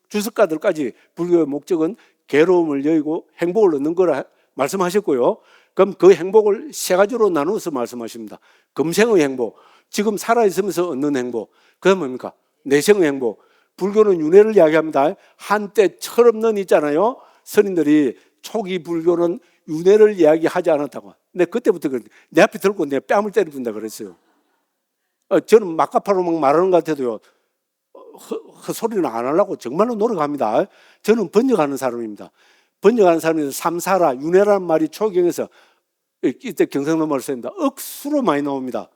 주석가들까지 불교의 목적은 괴로움을 여의고 행복을 얻는 거라 말씀하셨고요. 그럼 그 행복을 세 가지로 나누어서 말씀하십니다. 금생의 행복, 지금 살아있으면서 얻는 행복. 그게 뭡니까? 내생의 행복. 불교는 윤회를 이야기합니다. 한때 철없는 있잖아요. 스님들이 초기 불교는 윤회를 이야기하지 않았다고. 근데 그때부터 내 앞에 들고 내 뺨을 때려준다 그랬어요. 저는 막가파로 막 말하는 것 같아도요. 헛소리는 안 하려고 정말로 노력합니다. 저는 번역하는 사람입니다. 번역하는 사람이 삼사라, 윤회라는 말이 초경에서 이때 경상도 썼습니다. 억수로 많이 나옵니다.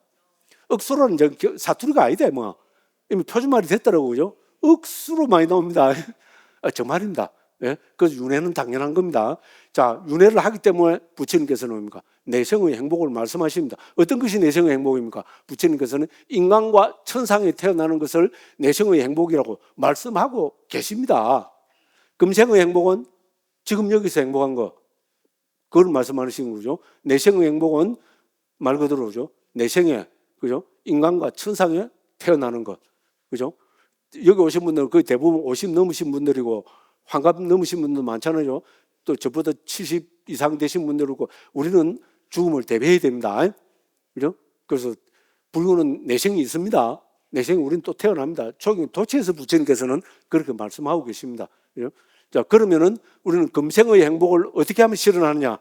억수로는 사투리가 아니다. 뭐. 이미 표준말이 됐더라고요. 그죠? 억수로 많이 나옵니다. 정말입니다. 그래서 윤회는 당연한 겁니다. 자, 윤회를 하기 때문에 부처님께서는 뭡니까? 내생의 행복을 말씀하십니다. 어떤 것이 내생의 행복입니까? 부처님께서는 인간과 천상에 태어나는 것을 내생의 행복이라고 말씀하고 계십니다. 금생의 행복은 지금 여기서 행복한 거, 그걸 말씀하시는 거죠. 내생의 행복은 말 그대로죠. 내생에, 그죠? 인간과 천상에 태어나는 것, 그죠? 여기 오신 분들은 거의 대부분 50 넘으신 분들이고 환갑 넘으신 분들 많잖아요. 또 저보다 70 이상 되신 분들이고 우리는 죽음을 대비해야 됩니다. 그죠? 그래서 불교는 내생이 있습니다. 내생이 우리는 또 태어납니다. 초경 도체에서 부처님께서는 그렇게 말씀하고 계십니다. 그죠? 자, 그러면은 우리는 금생의 행복을 어떻게 하면 실현하느냐?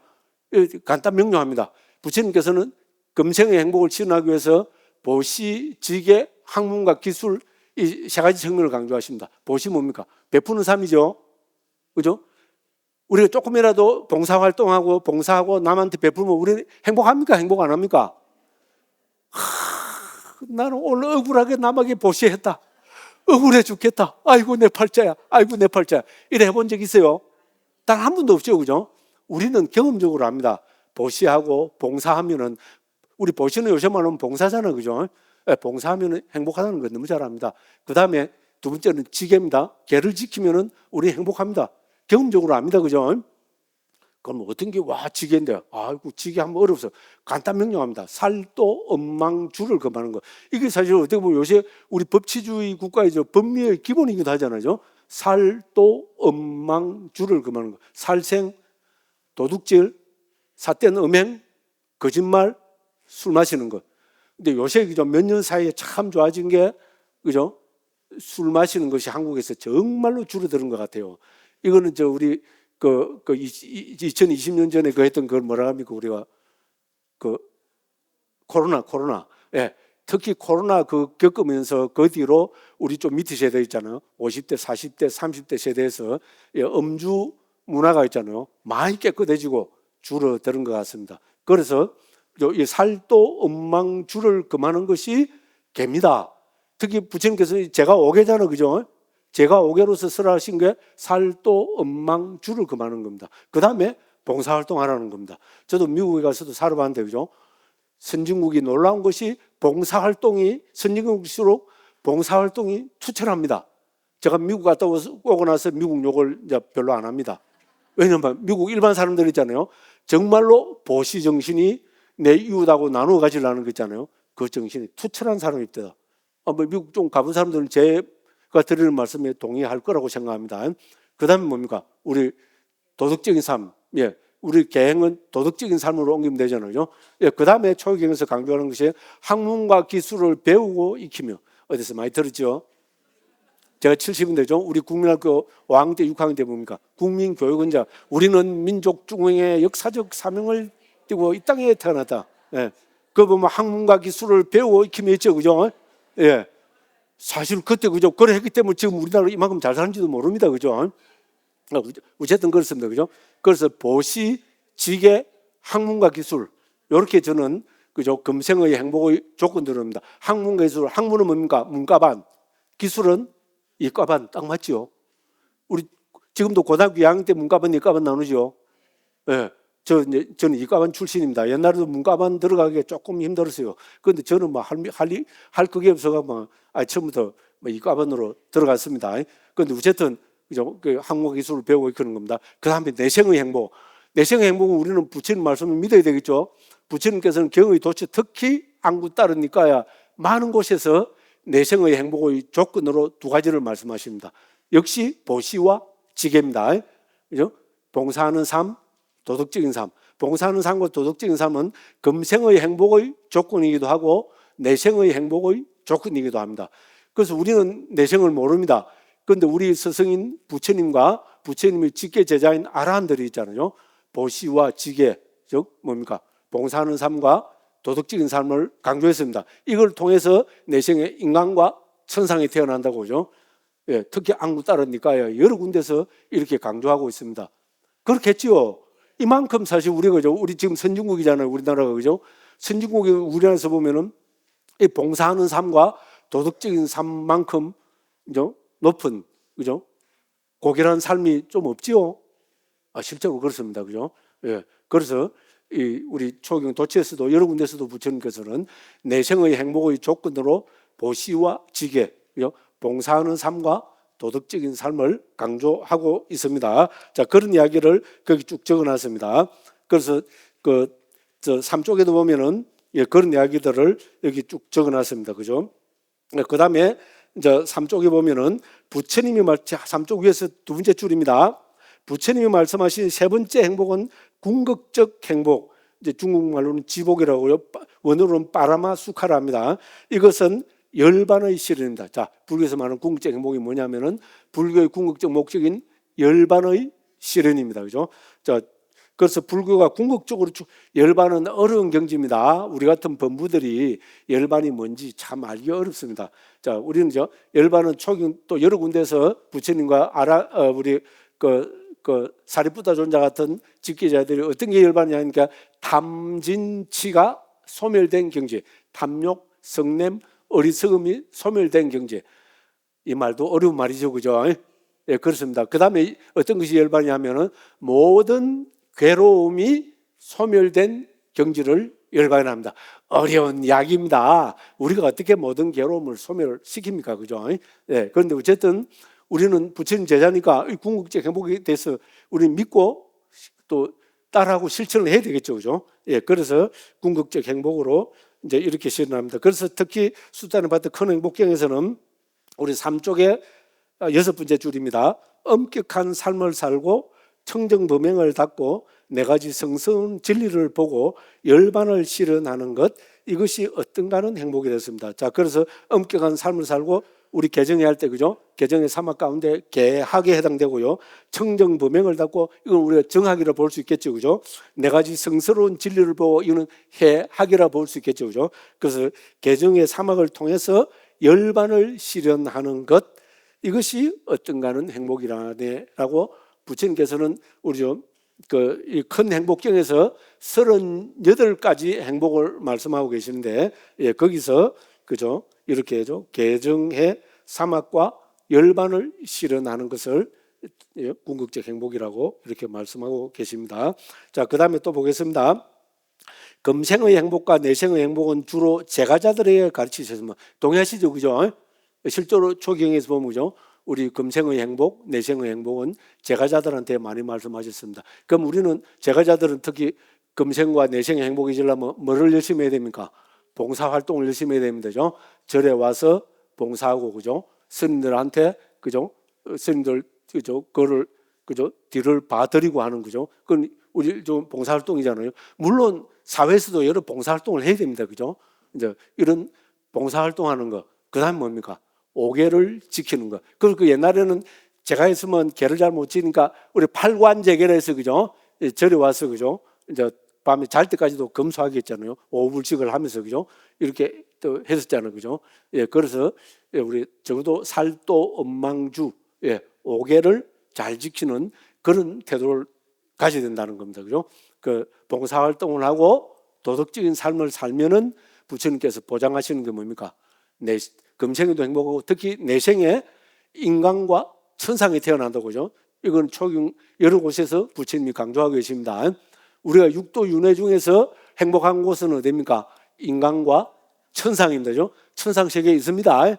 간단 명료합니다. 부처님께서는 금생의 행복을 실현하기 위해서 보시, 지계, 학문과 기술 이 세 가지 측면을 강조하십니다. 보시 뭡니까? 베푸는 삶이죠. 그죠? 우리가 조금이라도 봉사활동하고 봉사하고 남한테 베풀면 우리는 행복합니까? 행복 안 합니까? 나는 오늘 억울하게 남에게 보시했다. 억울해 죽겠다. 아이고 내 팔자야. 아이고 내 팔자야. 이래 해본 적 있어요? 단 한 번도 없죠. 그죠? 우리는 경험적으로 합니다. 보시하고 봉사하면은 우리 보시는 요새 말하면 봉사잖아요. 그죠? 봉사하면 행복하다는 거 너무 잘 압니다. 그 다음에 두 번째는 지계입니다. 계를 지키면 우리 행복합니다. 경험적으로 압니다. 그죠? 그럼 어떤 게 와 지계인데 아이고 지계 한번 어렵서 간단 명령합니다. 살도 엄망주를 금하는 거. 이게 사실 어떻게 보면 요새 우리 법치주의 국가의 법리의 기본이기도 하잖아요. 살도 엄망주를 금하는 거. 살생, 도둑질, 삿된 음행, 거짓말, 술 마시는 것. 근데 요새 몇 년 사이에 참 좋아진 게 그죠? 술 마시는 것이 한국에서 정말로 줄어드는 것 같아요. 이거는 우리 2020년 전에 했던 그걸 뭐라 합니까? 우리가 코로나. 예. 특히 코로나 겪으면서 그 뒤로 우리 좀 밑에 세대 있잖아요. 50대, 40대, 30대 세대에서 음주 문화가 있잖아요. 많이 깨끗해지고 줄어드는 것 같습니다. 그래서 이 살도 엄망주를 금하는 것이 개입니다. 특히 부처님께서 제가 오계잖아요. 그죠? 제가 오계로서 설하신 게 살도 엄망주를 금하는 겁니다. 그 다음에 봉사활동하라는 겁니다. 저도 미국에 가서도 살아봤는데 그죠? 선진국이 놀라운 것이 봉사활동이 선진국일수록 봉사활동이 투철합니다. 제가 미국 갔다 오고 나서 미국 욕을 이제 별로 안 합니다. 왜냐하면 미국 일반 사람들 있잖아요. 정말로 보시 정신이 내 이웃하고 나누어 가지려는 거 있잖아요. 그 정신이 투철한 사람이 있다. 미국 좀 가본 사람들은 제가 드리는 말씀에 동의할 거라고 생각합니다. 그 다음에 뭡니까? 우리 도덕적인 삶. 예. 우리 계행은 도덕적인 삶으로 옮기면 되잖아요. 예. 그 다음에 초기경에서 강조하는 것이 학문과 기술을 배우고 익히며. 어디서 많이 들었죠? 제가 70인데죠. 우리 국민학교 5학년 때 6학년 때 뭡니까? 국민교육은 우리는 민족 중흥의 역사적 사명을 띠고 이 땅에 태어났다. 예. 그 보면 학문과 기술을 배우고 익히며 있죠. 그죠? 예. 사실 그때 그죠? 그래 했기 때문에 지금 우리나라 이만큼 잘 사는지도 모릅니다. 그죠? 어쨌든 그렇습니다. 그죠? 그래서 보시, 지계, 학문과 기술 이렇게 저는 그죠? 금생의 행복의 조건들입니다. 학문과 기술, 학문은 뭡니까? 문과반, 기술은 이과반 딱 맞죠? 우리 지금도 고등학교 2학년 때 문과반, 이과반 나누죠? 예. 저는 이과반 출신입니다. 옛날에도 문과반 들어가기 조금 힘들었어요. 그런데 저는 할 그게 없어가 처음부터 이과반으로 들어갔습니다. 그런데 어쨌든 학문과 기술을 배우고 그런 겁니다. 그 다음에 내생의 행복. 내생의 행복은 우리는 부처님 말씀을 믿어야 되겠죠. 부처님께서는 경의 도처 특히 안구 따르니까야 많은 곳에서 내생의 행복의 조건으로 두 가지를 말씀하십니다. 역시 보시와 지계입니다. 그죠? 봉사하는 삶, 도덕적인 삶. 봉사하는 삶과 도덕적인 삶은 금생의 행복의 조건이기도 하고 내생의 행복의 조건이기도 합니다. 그래서 우리는 내생을 모릅니다. 그런데 우리 스승인 부처님과 부처님의 직계 제자인 아라한들이 있잖아요. 보시와 지계, 즉 뭡니까? 봉사하는 삶과 도덕적인 삶을 강조했습니다. 이걸 통해서 내생의 인간과 천상에 태어난다고 하죠. 예, 특히 안구 따르니까 여러 군데서 이렇게 강조하고 있습니다. 그렇겠지요. 이만큼 사실 우리 지금 선진국이잖아요. 우리나라가 그죠? 선진국이 우리나라에서 보면은 이 봉사하는 삶과 도덕적인 삶만큼 그죠? 높은 그죠? 고결한 삶이 좀 없지요. 실제로 그렇습니다. 그죠? 예. 그래서 우리 초경 도처에서도 여러 군데서도 부처님께서는 내생의 행복의 조건으로 보시와 지계, 그죠? 봉사하는 삶과 도덕적인 삶을 강조하고 있습니다. 자, 그런 이야기를 거기 쭉 적어놨습니다. 그래서 3쪽에도 보면은 예, 그런 이야기들을 여기 쭉 적어놨습니다. 그죠? 그 다음에 이제 3쪽에 보면은 부처님이 말씀, 3쪽 위에서 두 번째 줄입니다. 부처님이 말씀하신 세 번째 행복은 궁극적 행복. 이제 중국말로는 지복이라고요. 원어로는 빠라마 수카라 합니다. 이것은 열반의 실현입니다. 자, 불교에서 말하는 궁극적 행복이 뭐냐면은 불교의 궁극적 목적인 열반의 실현입니다. 그죠? 자, 그래서 불교가 궁극적으로 열반은 어려운 경지입니다. 우리 같은 범부들이 열반이 뭔지 참 알기 어렵습니다. 자, 우리는 열반은 초기 또 여러 군데서 부처님과 우리 사리푸타 존자 같은 직계자들이 어떤 게 열반이냐 하니까 탐진치가 소멸된 경지, 탐욕, 성냄, 어리석음이 소멸된 경지. 이 말도 어려운 말이죠, 그죠? 예, 그렇습니다. 그 다음에 어떤 것이 열반이냐면은 모든 괴로움이 소멸된 경지를 열반합니다. 어려운 이야기입니다. 우리가 어떻게 모든 괴로움을 소멸시킵니까? 그죠? 예, 그런데 어쨌든 우리는 부처님 제자니까 이 궁극적 행복에 대해서 우리 믿고 또 따라하고 실천을 해야 되겠죠. 그죠? 예, 그래서 궁극적 행복으로 이제 이렇게 실현합니다. 그래서 특히 수단을 받던 큰 행복경에서는 우리 3쪽에 6번째 줄입니다. 엄격한 삶을 살고 청정범행을 닦고 네 가지 성스러운 진리를 보고 열반을 실현하는 것, 이것이 어떤가는 행복이 됐습니다. 자, 그래서 엄격한 삶을 살고 우리 개정회 할 때, 그죠? 개정의 사막 가운데 개학에 해당되고요. 청정범행을 닦고 이건 우리가 정학이라 볼 수 있겠죠, 그죠? 네 가지 성스러운 진리를 보고 이거는 해학이라 볼 수 있겠죠, 그죠? 그래서 개정의 사막을 통해서 열반을 실현하는 것, 이것이 어떤가는 행복이라고 부처님께서는 우리 이 큰 행복경에서 38가지 행복을 말씀하고 계시는데, 예, 거기서 그죠? 이렇게 해죠. 개정해 사막과 열반을 실현하는 것을 궁극적 행복이라고 이렇게 말씀하고 계십니다. 자, 그 다음에 또 보겠습니다. 금생의 행복과 내생의 행복은 주로 제가자들에게 가르치셨습니다. 동의하시죠, 그죠? 실제로 초경에서 보면 그죠? 우리 금생의 행복, 내생의 행복은 제가자들한테 많이 말씀하셨습니다. 그럼 우리는 제가자들은 특히 금생과 내생의 행복이 지려면 뭐를 열심히 해야 됩니까? 봉사활동을 열심히 해야 됩니다. 그죠? 절에 와서 봉사하고, 그죠? 스님들한테, 그죠? 스님들, 그죠? 그거를, 그죠? 뒤를 봐드리고 하는, 그죠? 그건 우리 좀 봉사활동이잖아요. 물론 사회에서도 여러 봉사활동을 해야 됩니다. 그죠? 이제 이런 봉사활동하는 거. 그 다음에 뭡니까? 오계를 지키는 거. 그 옛날에는 제가 했으면 개를 잘 못 지니까 우리 팔관제계를 해서, 그죠? 절에 와서, 그죠? 이제 밤에 잘 때까지도 검소하게 했잖아요. 오불식을 하면서, 그죠? 이렇게 또 했었잖아요. 그죠? 예, 그래서 우리 적어도 살도 엄망주, 예, 오계를 잘 지키는 그런 태도를 가져야 된다는 겁니다. 그죠? 그 봉사활동을 하고 도덕적인 삶을 살면은 부처님께서 보장하시는 게 뭡니까? 금생에도 행복하고 특히 내생에 인간과 천상에 태어난다고, 그죠? 이건 초경 여러 곳에서 부처님이 강조하고 계십니다. 우리가 육도 윤회 중에서 행복한 곳은 어디입니까? 인간과 천상입니다. 그죠? 천상 세계에 있습니다.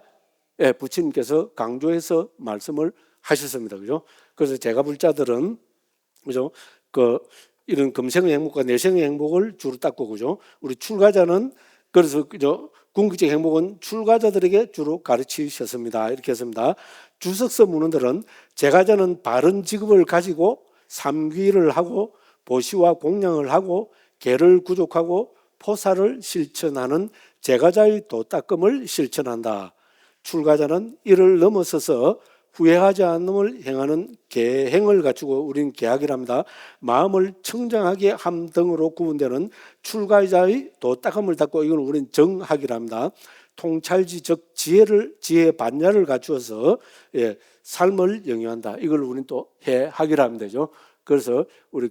예, 부처님께서 강조해서 말씀을 하셨습니다. 그죠? 그래서 제가 불자들은, 그죠? 이런 금생의 행복과 내생의 행복을 주로 닦고, 그죠? 우리 출가자는 그래서, 그죠? 궁극적 행복은 출가자들에게 주로 가르치셨습니다. 이렇게 했습니다. 주석서 문헌들은 제가자는 바른 직업을 가지고 삼귀를 하고 보시와 공양을 하고 계를 구족하고 포사를 실천하는 제가자의 도닦음을 실천한다. 출가자는 이를 넘어서서 후회하지 않음을 행하는 계행을 갖추고 우리는 계학이랍니다. 마음을 청정하게 함 등으로 구분되는 출가자의 도닦음을 닦고 이건 우리는 정학이랍니다. 통찰지 즉 지혜 반야를 갖추어서 예, 삶을 영위한다. 이걸 우리는 또 해학이라면 되죠. 그래서 우리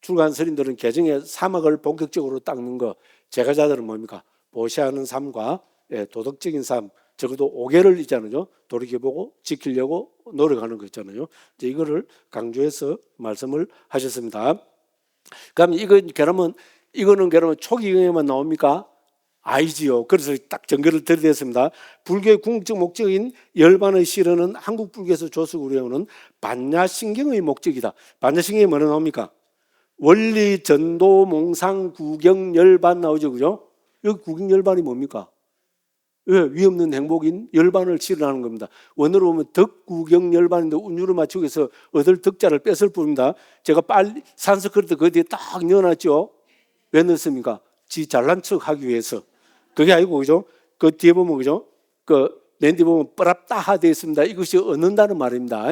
출가한 스님들은 개정의 사막을 본격적으로 닦는 거, 제가자들은 뭡니까? 보시하는 삶과 예, 도덕적인 삶, 적어도 5개를 있잖아요. 돌이켜보고 지키려고 노력하는 거 있잖아요. 이제 이거를 강조해서 말씀을 하셨습니다. 그럼 그러면 초기경에만 나옵니까? 아니지요. 그래서 딱 전개를 드리겠습니다. 불교의 궁극적 목적인 열반의 실현은 한국 불교에서 조수구려오는 반야신경의 목적이다. 반야신경이 뭐로 나옵니까? 원리, 전도, 몽상, 구경, 열반 나오죠, 그죠? 여기 구경, 열반이 뭡니까? 왜? 위 없는 행복인 열반을 실현하는 겁니다. 원어로 보면 덕, 구경, 열반인데 운율을 맞추기 위해서 얻을 덕자를 뺐을 뿐입니다. 제가 빨리 산스크리트 그 뒤에 딱 넣어놨죠. 왜 넣습니까? 지 잘난 척 하기 위해서. 그게 아니고, 그죠? 그 뒤에 보면, 그죠? 맨 뒤에 보면 빠랍따하 되어 있습니다. 이것이 얻는다는 말입니다.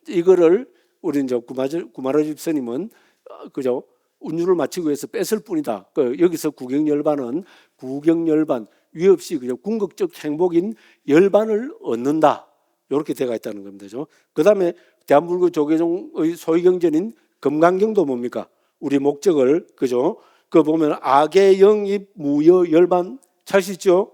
이거를 우리 이제 구마라 집사님은 그죠? 운율을 맞추기 위해서 뺐을 뿐이다. 여기서 구경열반은 구경열반 위 없이 그죠? 궁극적 행복인 열반을 얻는다. 이렇게 되어 있다는 겁니다. 그 다음에 대한불교 조계종의 소위경전인 금강경도 뭡니까? 우리 목적을 그죠? 그 보면 악의 영입 무여 열반 찾으시죠?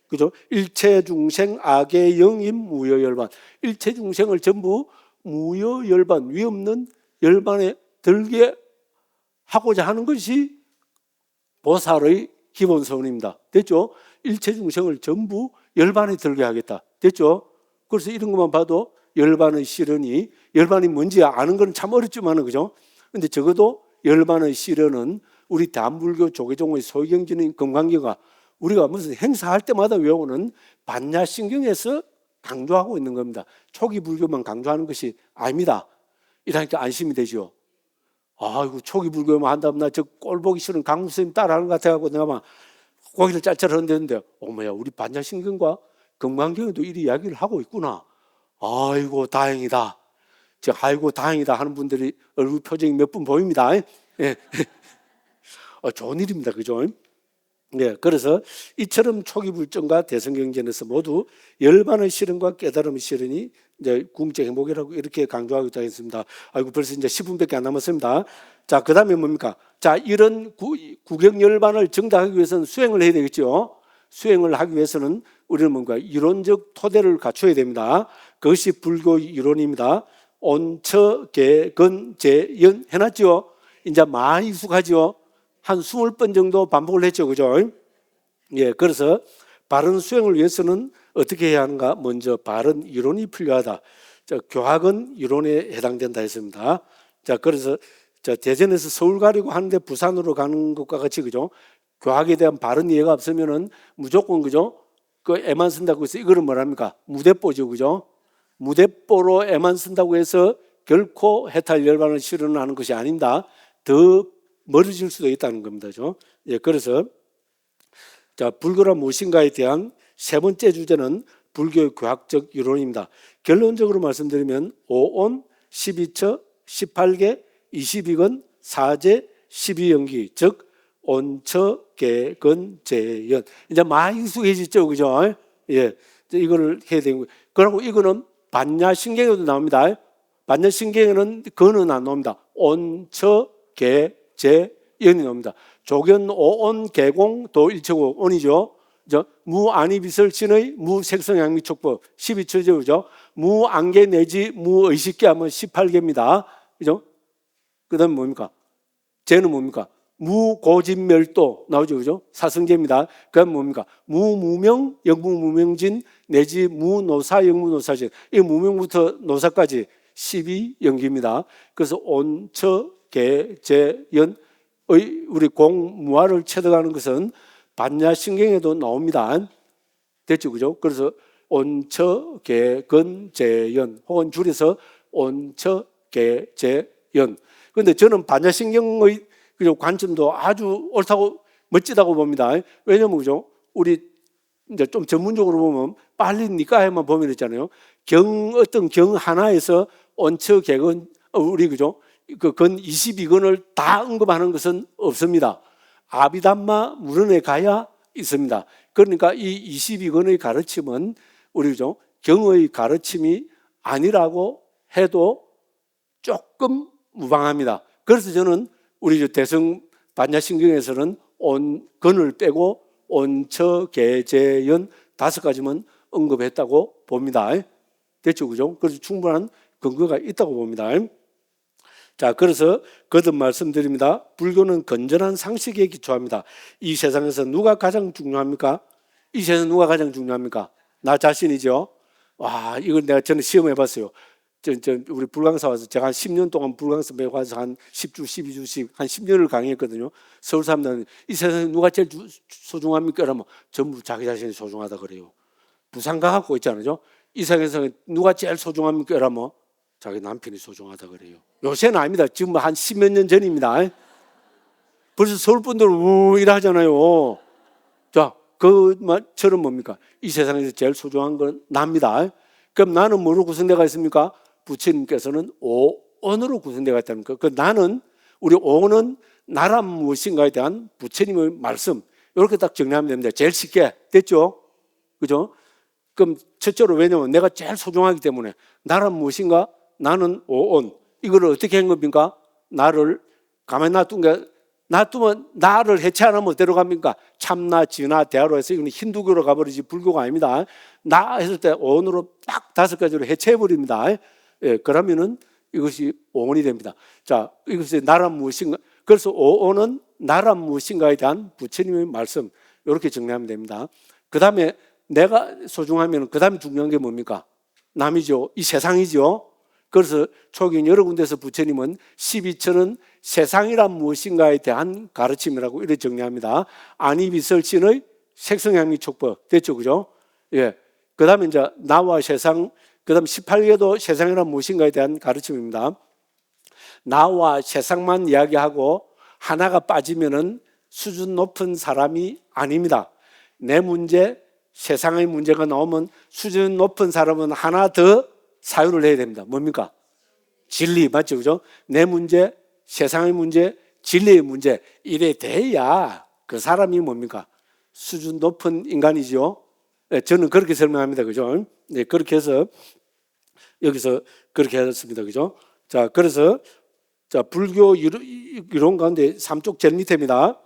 그죠? 일체 중생 악의 영입 무여 열반. 일체 중생을 전부 무여 열반 위 없는 열반에 들게 하고자 하는 것이 보살의 기본 소원입니다. 됐죠? 일체 중생을 전부 열반에 들게 하겠다. 됐죠? 그래서 이런 것만 봐도 열반의 실현이, 열반이 뭔지 아는 건 참 어렵지만, 그죠? 근데 적어도 열반의 실현은 우리 대한불교 조계종의 소위경전인 금강경가 우리가 무슨 행사할 때마다 외우는 반야신경에서 강조하고 있는 겁니다. 초기 불교만 강조하는 것이 아닙니다. 이러니까 안심이 되죠. 아이고, 초기 불교만 한다면 나 저 꼴 보기 싫은 강무 스님 따라하는 것 같아가지고 내가 막 고기를 짤짤 흔드는데, 어머야, 우리 반야신경과 금강경에도 이 이야기를 하고 있구나. 아이고, 다행이다. 아이고, 다행이다 하는 분들이 얼굴 표정이 몇 분 보입니다. 예. 좋은 일입니다. 그죠? 네, 그래서 이처럼 초기 불전과 대성경전에서 모두 열반의 실현과 깨달음의 실현이 이제 궁극적 행복이라고 이렇게 강조하고 있다고 했습니다. 아이고, 벌써 이제 10분밖에 안 남았습니다. 자, 그 다음에 뭡니까? 자, 이런 구경 열반을 정답하기 위해서는 수행을 해야 되겠죠. 수행을 하기 위해서는 우리는 뭔가 이론적 토대를 갖춰야 됩니다. 그것이 불교 이론입니다. 온처, 개, 근, 제, 연 해놨죠. 이제 많이 익숙하죠. 한 20번 정도 반복을 했죠. 그죠? 예, 그래서 바른 수행을 위해서는 어떻게 해야 하는가? 먼저 바른 이론이 필요하다. 교학은 이론에 해당된다 했습니다. 자, 그래서 대전에서 서울 가려고 하는데 부산으로 가는 것과 같이, 그죠? 교학에 대한 바른 이해가 없으면은 무조건, 그죠? 그 애만 쓴다고 해서 이거는 뭐랍니까? 무대뽀죠. 그죠? 무대뽀로 애만 쓴다고 해서 결코 해탈 열반을 실현하는 것이 아닙니다. 더 멀어질 수도 있다는 겁니다. 예, 그래서 자, 불교란 무엇인가에 대한 세 번째 주제는 불교의 교학적 이론입니다. 결론적으로 말씀드리면 5온, 12처, 18개, 22건, 4제, 12연기, 즉 온처, 개, 근, 제, 연. 이제 많이 익숙해졌죠. 그죠? 예, 이거를 해야 되는 거예요. 그리고 이거는 반야신경에도 나옵니다. 반야신경에는 근은 안 나옵니다. 온처, 개, 제, 연이 나옵니다. 조견, 오온, 개공, 도, 일체고, 온이죠. 무안이비설신의 무색성양미촉법 12처죠. 그죠? 무안개 내지 무의식계 하면 18개입니다. 그죠? 그 다음에 뭡니까? 제는 뭡니까? 무고진멸도 나오죠. 그죠? 사성제입니다. 그 다음에 뭡니까? 무무명, 영무무명진 내지 무노사, 영무노사진. 이 무명부터 노사까지 12연기입니다. 그래서 온처, 개, 제, 연, 우리 공무화를 체득하는 것은 반야신경에도 나옵니다. 됐죠, 그죠? 그래서 온처, 개, 근, 제, 연, 혹은 줄여서 온처, 개, 제, 연. 그런데 저는 반야신경의 관점도 아주 옳다고 멋지다고 봅니다. 왜냐면, 그죠? 우리 이제 좀 전문적으로 보면 빨리 니까에만 보면 있잖아요. 어떤 경 하나에서 온처, 개, 근, 우리 그죠? 근 22건을 다 언급하는 것은 없습니다. 아비담마 무론에 가야 있습니다. 그러니까 이 22건의 가르침은 우리 그죠? 경의 가르침이 아니라고 해도 조금 무방합니다. 그래서 저는 우리 대성 반야신경에서는 건을 빼고 온처, 개, 제, 연 5가지만 언급했다고 봅니다. 됐죠, 그죠? 그래서 충분한 근거가 있다고 봅니다. 자, 그래서 거듭 말씀드립니다. 불교는 건전한 상식에 기초합니다. 이 세상에서 누가 가장 중요합니까? 이 세상에서 누가 가장 중요합니까? 나 자신이죠. 와, 이걸 저는 시험해 봤어요. 우리 불광사 와서 제가 한 10년 동안 불광사 배워 와서 한 10주, 12주씩 한 10년을 강의했거든요. 서울 사람들은 이 세상에 누가 제일 소중합니까? 그러면 전부 자기 자신이 소중하다 그래요. 부산 가갖고 있잖아요. 이 세상에서 누가 제일 소중합니까? 그러면 자기 남편이 소중하다 그래요. 요새는 아닙니다. 지금 한 10몇 년 전입니다. 벌써 서울 분들은 이라 하잖아요. 자, 그 말처럼 뭡니까? 이 세상에서 제일 소중한 건 납니다. 그럼 나는 뭐로 구성되어 있습니까? 부처님께서는 오온으로 구성되어 있다니까. 그 나는, 우리 오온은 나란 무엇인가에 대한 부처님의 말씀. 이렇게 딱 정리하면 됩니다. 제일 쉽게. 됐죠? 그죠? 그럼 첫째로 왜냐면 내가 제일 소중하기 때문에 나란 무엇인가? 나는 오온. 이거를 어떻게 한 겁니까? 나를 가만히 놔두면 나를 해체 안 하면 어디로 갑니까? 참나, 진화, 대화로 해서 이건 힌두교로 가버리지 불교가 아닙니다. 나 했을 때 오온으로 딱 5가지로 해체해버립니다. 예, 그러면은 이것이 오온이 됩니다. 자, 이것이 나란 무엇인가? 그래서 오온은 나란 무엇인가에 대한 부처님의 말씀. 이렇게 정리하면 됩니다. 그 다음에 내가 소중하면 그 다음에 중요한 게 뭡니까? 남이죠. 이 세상이죠. 그래서 초기 여러 군데서 부처님은 12처는 세상이란 무엇인가에 대한 가르침이라고 이렇게 정리합니다. 안이비설신의 색성향미 촉법. 됐죠? 그죠? 예. 그 다음에 이제 나와 세상, 그 다음 18개도 세상이란 무엇인가에 대한 가르침입니다. 나와 세상만 이야기하고 하나가 빠지면은 수준 높은 사람이 아닙니다. 내 문제, 세상의 문제가 나오면 수준 높은 사람은 하나 더 사유를 해야 됩니다. 뭡니까? 진리, 맞죠? 그죠? 내 문제, 세상의 문제, 진리의 문제. 이래 돼야 그 사람이 뭡니까? 수준 높은 인간이죠. 네, 저는 그렇게 설명합니다. 그죠? 네, 그렇게 해서 여기서 그렇게 했습니다. 그죠? 자, 그래서 자, 불교 이론 가운데 삼쪽 제일 밑에입니다.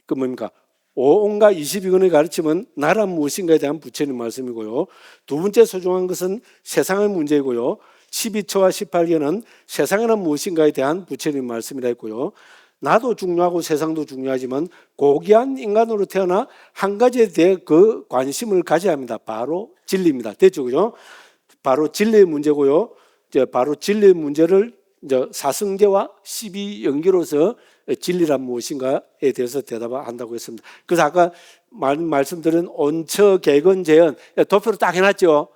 그 뭡니까? 오온과 22권의 가르침은 나란 무엇인가에 대한 부처님 말씀이고요. 두 번째 소중한 것은 세상의 문제이고요. 12처와 18개는 세상이란 무엇인가에 대한 부처님 말씀이라 했고요. 나도 중요하고 세상도 중요하지만 고귀한 인간으로 태어나 한 가지에 대해 그 관심을 가져야 합니다. 바로 진리입니다. 됐죠? 그죠? 바로 진리의 문제고요. 이제 바로 진리의 문제를 이제 사성제와 12연기로서 진리란 무엇인가에 대해서 대답한다고 했습니다. 그래서 아까 말씀드린 온처, 개건, 재현 도표로 딱 해놨죠.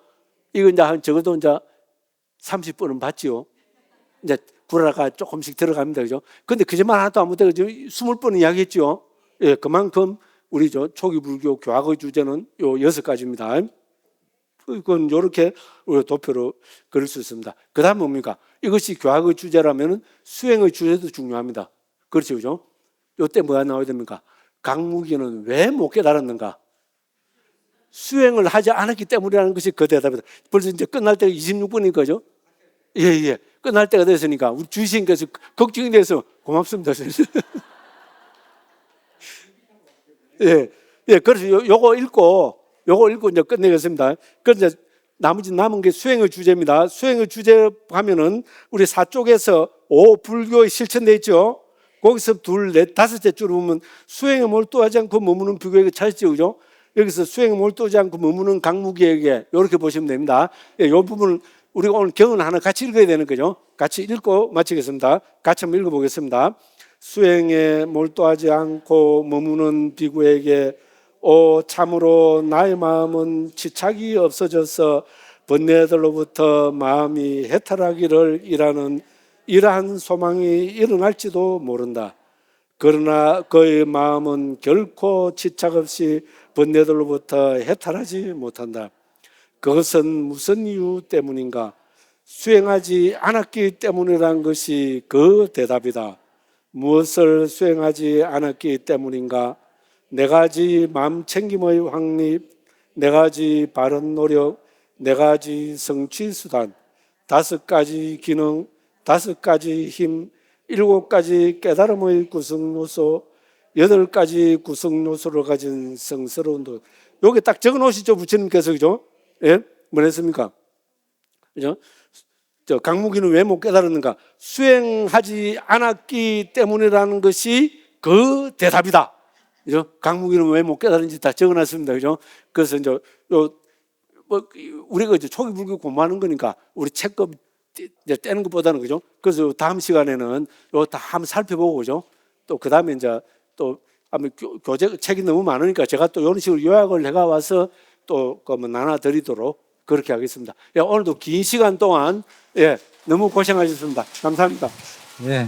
이거 이제 한 적어도 이제 30번은 봤지요. 이제 구라가 조금씩 들어갑니다. 그죠? 근데 그짓말 하나도 안 못해. 20번은 이야기했죠. 예, 그만큼 우리 초기 불교 교학의 주제는 요 6가지입니다. 그건 이렇게 도표로 그릴 수 있습니다. 그 다음 뭡니까? 이것이 교학의 주제라면 수행의 주제도 중요합니다. 그렇죠, 그죠? 이때 뭐가 나와야 됩니까? 강무기는 왜 못 깨달았는가? 수행을 하지 않았기 때문이라는 것이 그 대답이다. 벌써 이제 끝날 때가 26분인 거죠? 예. 끝날 때가 됐으니까 우리 주시님께서 걱정이 돼서 고맙습니다. 예. 그래서 요거 읽고 이제 끝내겠습니다. 그래서 이제 나머지 남은 게 수행의 주제입니다. 수행의 주제 하면은 우리 4쪽에서 5 불교의 실천돼 있죠. 거기서 2, 4, 5째 줄 보면 수행에 몰두하지 않고 머무는 불교에게 찾았죠, 그죠? 여기서 수행에 몰두하지 않고 머무는 강무기에게 이렇게 보시면 됩니다. 이 부분을 우리가 오늘 경은 하나 같이 읽어야 되는 거죠. 같이 읽고 마치겠습니다. 같이 한번 읽어보겠습니다. 수행에 몰두하지 않고 머무는 비구에게 참으로 나의 마음은 지착이 없어져서 번뇌들로부터 마음이 해탈하기를 이러한 소망이 일어날지도 모른다. 그러나 그의 마음은 결코 지착 없이 번뇌들로부터 해탈하지 못한다. 그것은 무슨 이유 때문인가? 수행하지 않았기 때문이란 것이 그 대답이다. 무엇을 수행하지 않았기 때문인가? 4가지 마음 챙김의 확립, 4가지 바른 노력, 4가지 성취 수단, 5가지 기능, 5가지 힘, 7가지 깨달음의 구성 요소, 8가지 구성 요소를 가진 성스러운 도. 여기 딱 적어 놓으시죠, 부처님께서. 그죠? 예? 뭐랬습니까? 그죠? 강무기는 왜 못 깨달았는가? 수행하지 않았기 때문이라는 것이 그 대답이다. 그죠? 강무기는 왜 못 깨달은지 다 적어 놨습니다. 그죠? 그래서 이제 우리가 이제 초기 불교 공부하는 거니까 우리 책급 이제 떼는 것보다는 그죠. 그래서 다음 시간에는 요 다 한번 살펴보고 그죠. 또 그 다음에 이제 또 아마 교재 책이 너무 많으니까 제가 또 이런 식으로 요약을 해가 와서 또 그뭐 나눠드리도록 그렇게 하겠습니다. 예, 오늘도 긴 시간 동안 예, 너무 고생하셨습니다. 감사합니다. 예.